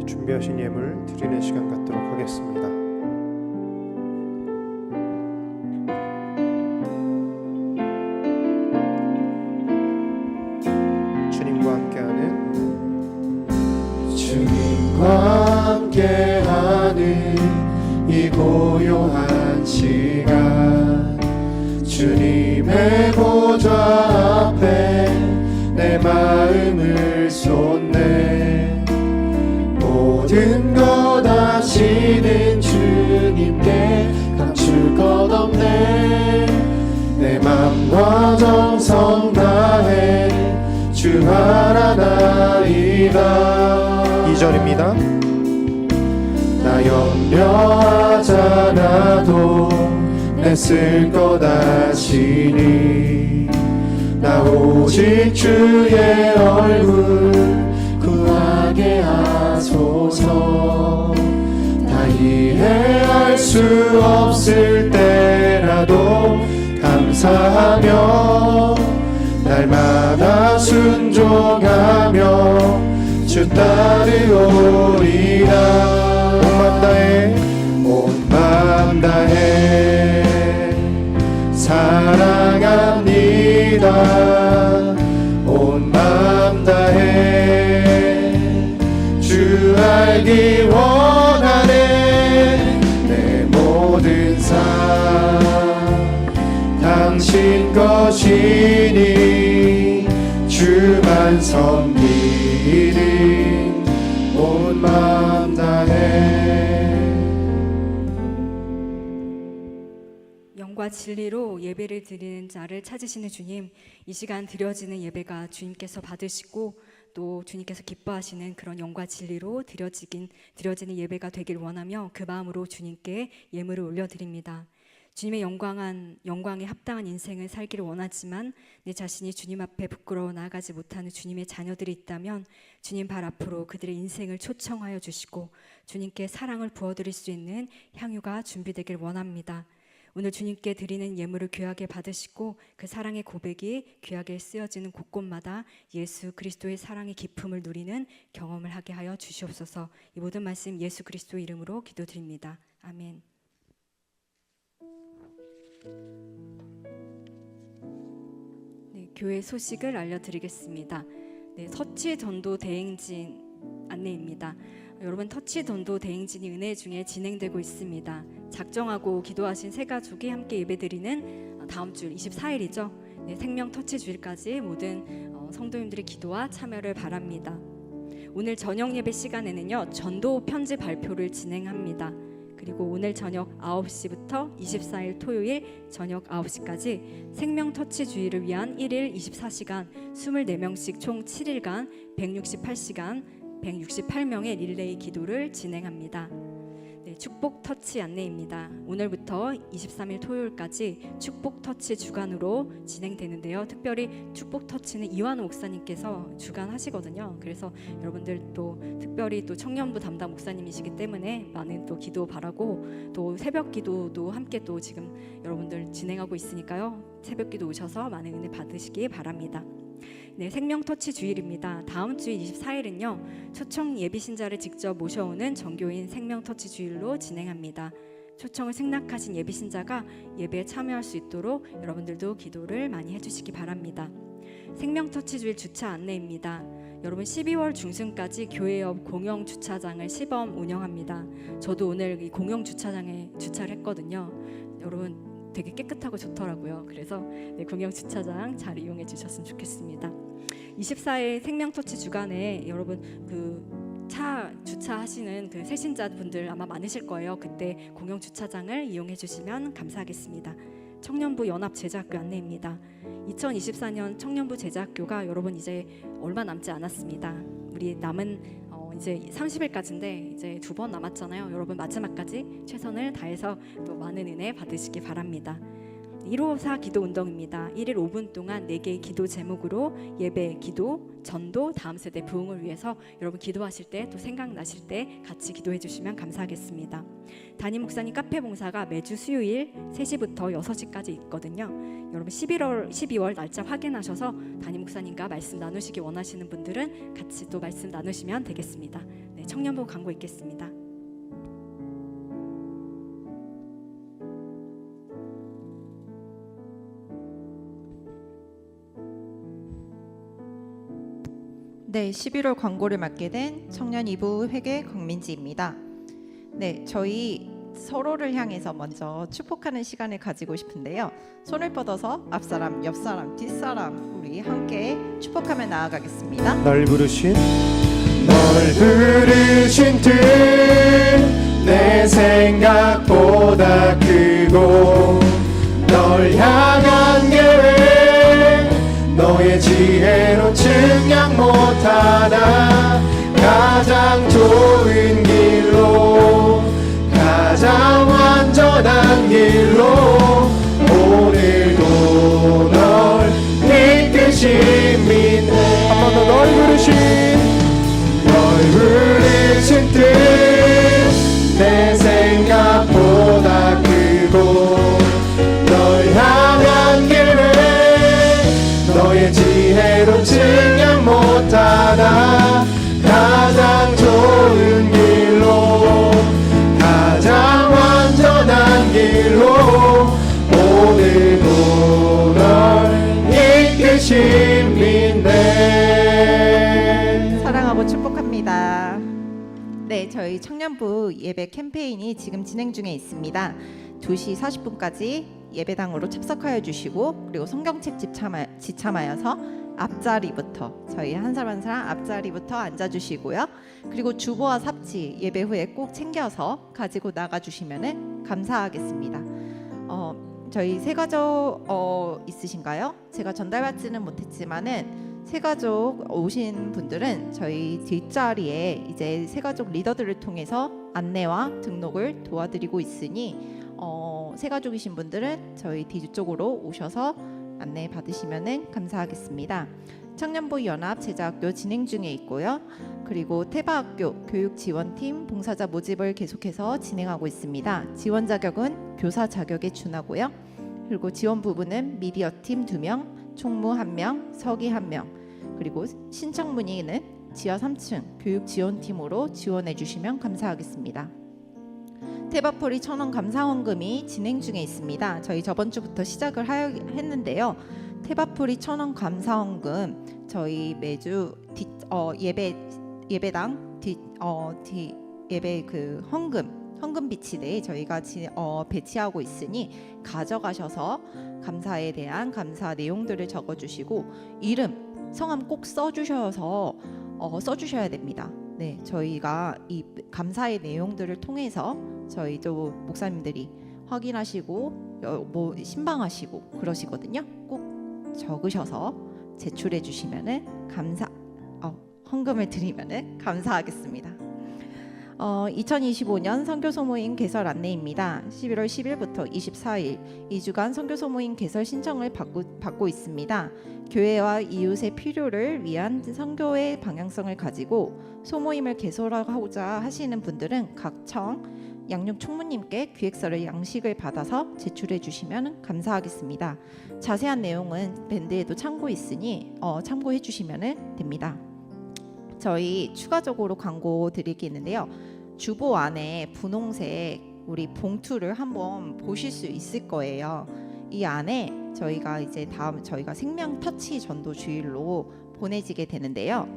준비하신 예물 드리는 시간 갖도록 하겠습니다. 주님과 함께하는 이 고요한 시간, 주님의 보좌 앞에 내 마음을 쏟네. 모든 것 아시는 주님께 감출 것 없네. 내 맘과 정성 다해 주 바라나이다. 2절입니다. 나 염려하잖아도 내 쓸 것 아시니. 나 오직 주의 얼굴 구하게 하소서. 다 이해할 수 없을 때라도 감사하며 날마다 순종하며 주 따르오리라. 온 맘 다해 사랑합니다. 온 맘 다해 주 알기 원하네. 내 모든 삶 당신 것이니 주만 섬기는 온 맘 다해. 영과 진리로 예배를 드리는 자를 찾으시는 주님, 이 시간 드려지는 예배가 주님께서 받으시고 또 주님께서 기뻐하시는 그런 영과 진리로 드려지는 예배가 되길 원하며 그 마음으로 주님께 예물을 올려드립니다. 주님의 영광에 합당한 인생을 살기를 원하지만 내 자신이 주님 앞에 부끄러워 나아가지 못하는 주님의 자녀들이 있다면 주님 발 앞으로 그들의 인생을 초청하여 주시고 주님께 사랑을 부어드릴 수 있는 향유가 준비되길 원합니다. 오늘 주님께 드리는 예물을 귀하게 받으시고 그 사랑의 고백이 귀하게 쓰여지는 곳곳마다 예수 그리스도의 사랑의 기품을 누리는 경험을 하게 하여 주시옵소서. 이 모든 말씀 예수 그리스도 이름으로 기도드립니다. 아멘. 네, 교회 소식을 알려드리겠습니다. 네, 터치 전도 대행진 안내입니다. 여러분, 터치 전도 대행진이 은혜 중에 진행되고 있습니다. 작정하고 기도하신 세 가족이 함께 예배드리는 다음 주 24일이죠. 네, 생명 터치 주일까지 모든 성도님들의 기도와 참여를 바랍니다. 오늘 저녁 예배 시간에는요, 전도 편지 발표를 진행합니다. 그리고 오늘 저녁 9시부터 24일 토요일 저녁 9시까지 생명 터치 주일을 위한 1일 24시간 24명씩 총 7일간 168시간 168명의 릴레이 기도를 진행합니다. 네, 네, 축복 터치 안내입니다. 오늘부터 23일 토요일까지 축복 터치 주간으로 진행되는데요. 특별히 축복 터치는 이완우 목사님께서 주관하시거든요. 그래서 여러분들 또 특별히 또 청년부 담당 목사님이시기 때문에 많은 또 기도 바라고, 또 새벽 기도도 함께 또 지금 여러분들 진행하고 있으니까요. 새벽 기도 오셔서 많은 은혜 받으시기 바랍니다. 네, 생명터치 주일입니다. 다음 주 24일은요 초청 예비신자를 직접 모셔오는 정교인 생명터치 주일로 진행합니다. 초청을 승낙하신 예비신자가 예배에 참여할 수 있도록 여러분들도 기도를 많이 해주시기 바랍니다. 생명터치 주일 주차 안내입니다. 여러분 12월 중순까지 교회 옆 공영 주차장을 시범 운영합니다. 저도 오늘 이 공영 주차장에 주차를 했거든요. 여러분 되게 깨끗하고 좋더라고요. 그래서 네, 공영 주차장 잘 이용해 주셨으면 좋겠습니다. 24일 생명터치 주간에 여러분 그 차 주차하시는 그 새신자분들 아마 많으실 거예요. 그때 공영 주차장을 이용해 주시면 감사하겠습니다. 청년부 연합 제자학교 안내입니다. 2024년 청년부 제자학교가 여러분 이제 얼마 남지 않았습니다. 우리 남은 이제 30일까지인데 이제 2번 남았잖아요. 여러분 마지막까지 최선을 다해서 또 많은 은혜 받으시기 바랍니다. 154 기도 운동입니다. 1일 5분 동안 4개의 기도 제목으로 예배, 기도, 전도, 다음 세대 부흥을 위해서 여러분 기도하실 때 또 생각나실 때 같이 기도해 주시면 감사하겠습니다. 담임 목사님 카페 봉사가 매주 수요일 3시부터 6시까지 있거든요. 여러분 12월 날짜 확인하셔서 담임 목사님과 말씀 나누시기 원하시는 분들은 같이 또 말씀 나누시면 되겠습니다. 네, 청년부 광고 있겠습니다. 네, 11월 광고를 맡게 된 청년 2부 회계 강민지입니다. 네, 저희 서로를 향해서 먼저 축복하는 시간을 가지고 싶은데요. 손을 뻗어서 앞사람, 옆사람, 뒷사람 우리 함께 축복하며 나아가겠습니다. 널 부르신 뜻 내 생각보다 크고 널 향한 계획 너의 지혜로 측량 못하나 가장 좋은 길로 가장 완전한 길로 오늘도 널 이끄신 믿네. 한 번 더 널 부르신 뜻 내 생각보다 크고 널 향한 계획 너의 지혜로 측량 못하나 가장 좋은 길로 가장 완전한 길로 오늘도 널 이끄신 믿네. 사랑하고 축복합니다. 네, 저희 청년부 예배 캠페인이 지금 진행 중에 있습니다. 2시 40분까지 예배당으로 참석하여 주시고 그리고 성경책 지참하여서 앞자리부터 저희 한 사람 한 사람 앞자리부터 앉아주시고요. 그리고 주보와 삽지 예배 후에 꼭 챙겨서 가지고 나가주시면 감사하겠습니다. 저희 새가족 있으신가요? 제가 전달받지는 못했지만은 새가족 오신 분들은 저희 뒷자리에 이제 새가족 리더들을 통해서 안내와 등록을 도와드리고 있으니 새가족이신 분들은 저희 뒤쪽으로 오셔서 안내 받으시면 감사하겠습니다. 청년부 연합 제자학교 진행 중에 있고요. 그리고 태바학교 교육지원팀 봉사자 모집을 계속해서 진행하고 있습니다. 지원 자격은 교사 자격에 준하고요. 그리고 지원 부분은 미디어팀 2명, 총무 1명, 서기 1명, 그리고 신청 문의는 지하 3층 교육지원팀으로 지원해 주시면 감사하겠습니다. 태바풀이 천원 감사원금이 진행 중에 있습니다. 저희 저번 주부터 시작을 했는데요. 태바풀이 천원 감사원금 저희 매주 예배당 예배 그 헌금 비치대에 저희가 배치하고 있으니 가져가셔서 감사에 대한 감사 내용들을 적어주시고 이름, 성함 꼭 써주셔야 됩니다. 네, 저희가 이 감사의 내용들을 통해서 저희도 목사님들이 확인하시고 뭐 신방하시고 그러시거든요. 꼭 적으셔서 제출해 주시면은 헌금을 드리면은 감사하겠습니다. 2025년 선교소 모임 개설 안내입니다. 11월 10일부터 24일 2주간 선교소 모임 개설 신청을 받고 있습니다. 교회와 이웃의 필요를 위한 선교의 방향성을 가지고 소모임을 개설하고자 하시는 분들은 각 청 양육 총무님께 기획서를 양식을 받아서 제출해 주시면 감사하겠습니다. 자세한 내용은 밴드에도 참고해 주시면 됩니다. 저희 추가적으로 광고 드릴 게 있는데요. 주보 안에 분홍색 우리 봉투를 한번 보실 수 있을 거예요. 이 안에 저희가 이제 다음 저희가 생명 터치 전도 주일로 보내지게 되는데요.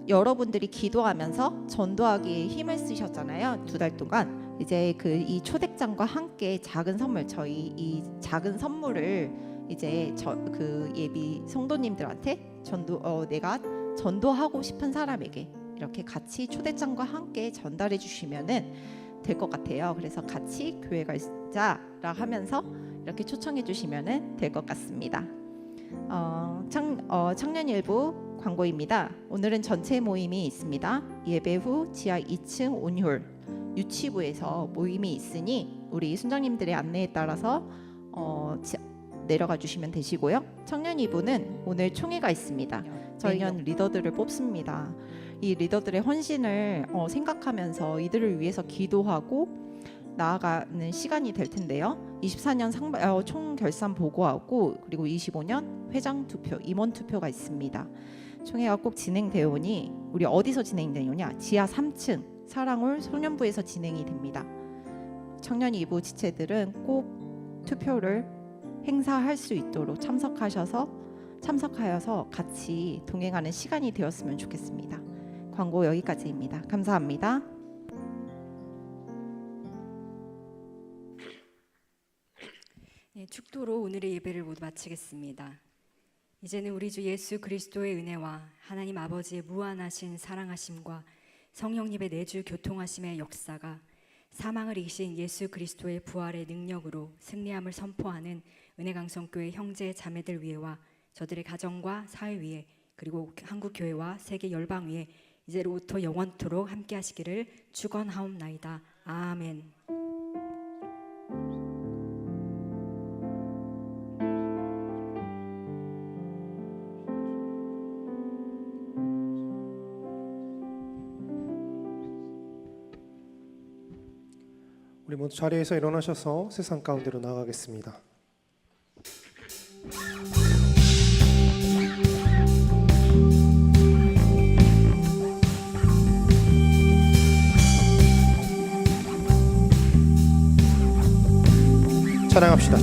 여러분들이 기도하면서 전도하기에 힘을 쓰셨잖아요. 2달 동안 이제 이 초대장과 함께 작은 선물 저희 이 작은 선물을 이제 예비 성도님들한테 내가 전도하고 싶은 사람에게 이렇게 같이 초대장과 함께 전달해 주시면은 될 것 같아요. 그래서 같이 교회 가자라 하면서 이렇게 초청해 주시면은 될 것 같습니다. 청년일부 광고입니다. 오늘은 전체 모임이 있습니다. 예배 후 지하 2층 온홀 유치부에서 모임이 있으니 우리 순장님들의 안내에 따라서 내려가 주시면 되시고요. 청년 2부는 오늘 총회가 있습니다. 저희는 리더들을 뽑습니다. 이 리더들의 헌신을 생각하면서 이들을 위해서 기도하고 나아가는 시간이 될 텐데요. 24년 총 결산 보고하고 그리고 25년 회장 투표, 임원 투표가 있습니다. 총회가 꼭 진행되오니 우리 어디서 진행되느냐? 지하 3층 사랑홀 소년부에서 진행이 됩니다. 청년 2부 지체들은 꼭 투표를 행사할 수 있도록 참석하여서 같이 동행하는 시간이 되었으면 좋겠습니다. 광고 여기까지입니다. 감사합니다. 네, 축도로 오늘의 예배를 모두 마치겠습니다. 이제는 우리 주 예수 그리스도의 은혜와 하나님 아버지의 무한하신 사랑하심과 성령님의 내주 교통하심의 역사가 사망을 이기신 예수 그리스도의 부활의 능력으로 승리함을 선포하는 은혜강성교회 형제 자매들 위에와 저들의 가정과 사회 위에 그리고 한국교회와 세계 열방 위에 이제로부터 영원토록 함께 하시기를 축원하옵나이다. 아멘. 우리 모두 자리에서 일어나셔서 세상 가운데로 나가겠습니다. 찬양합시다.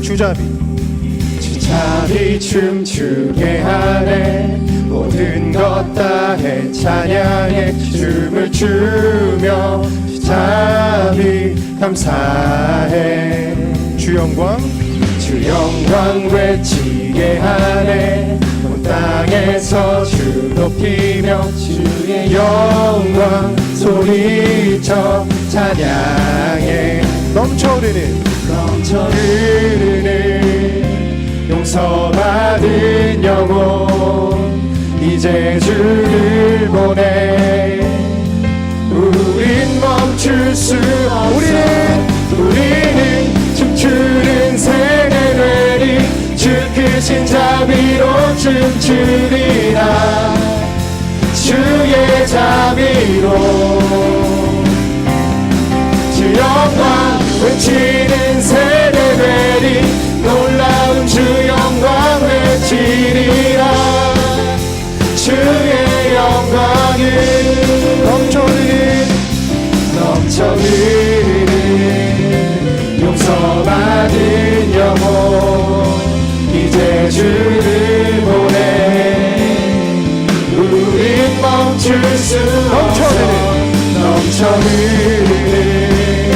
주잡이 춤추게 하네 모든 것 다해 찬양해 춤을 추며 주잡이 감사해 주 영광 외치게 하네 온 땅에서 주 높이며 주의 영광 소리쳐 찬양해 넘쳐 흐르는 용서받은 영혼 이제 주를 보내 우린 멈출 수 없어 우리는 춤추는 세대 되리 주 크신 자비로 춤추리라 주의 자비로 주 영광 외치는 세대 되리 놀라운 주 영광 외치리라 주의 영광은 넘쳐 흐르는 용서받은 영혼 이제 주를 보내 우린 멈출 수 없어 넘쳐 흐르는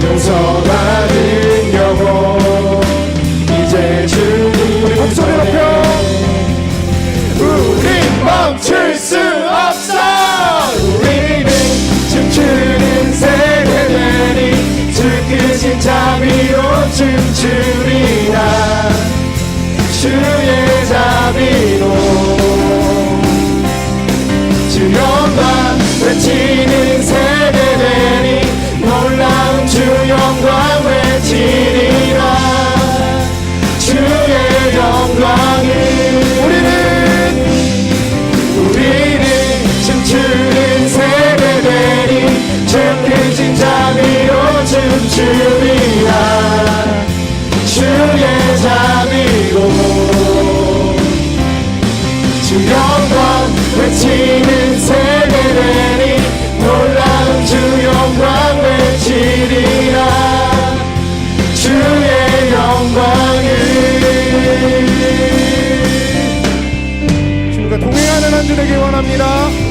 용서받은 영혼 이제 주를 우리 목소리 높여 우린 멈출 수 없어 우리는 춤추는 세대 되니 주 크신 자비로 춤추리라 주의 자비로 주 영광 외치 영광 외치는 세대들이 놀라운 주 영광 외치리라 주의 영광을. 주님과 동행하는 한 주 되길 원합니다.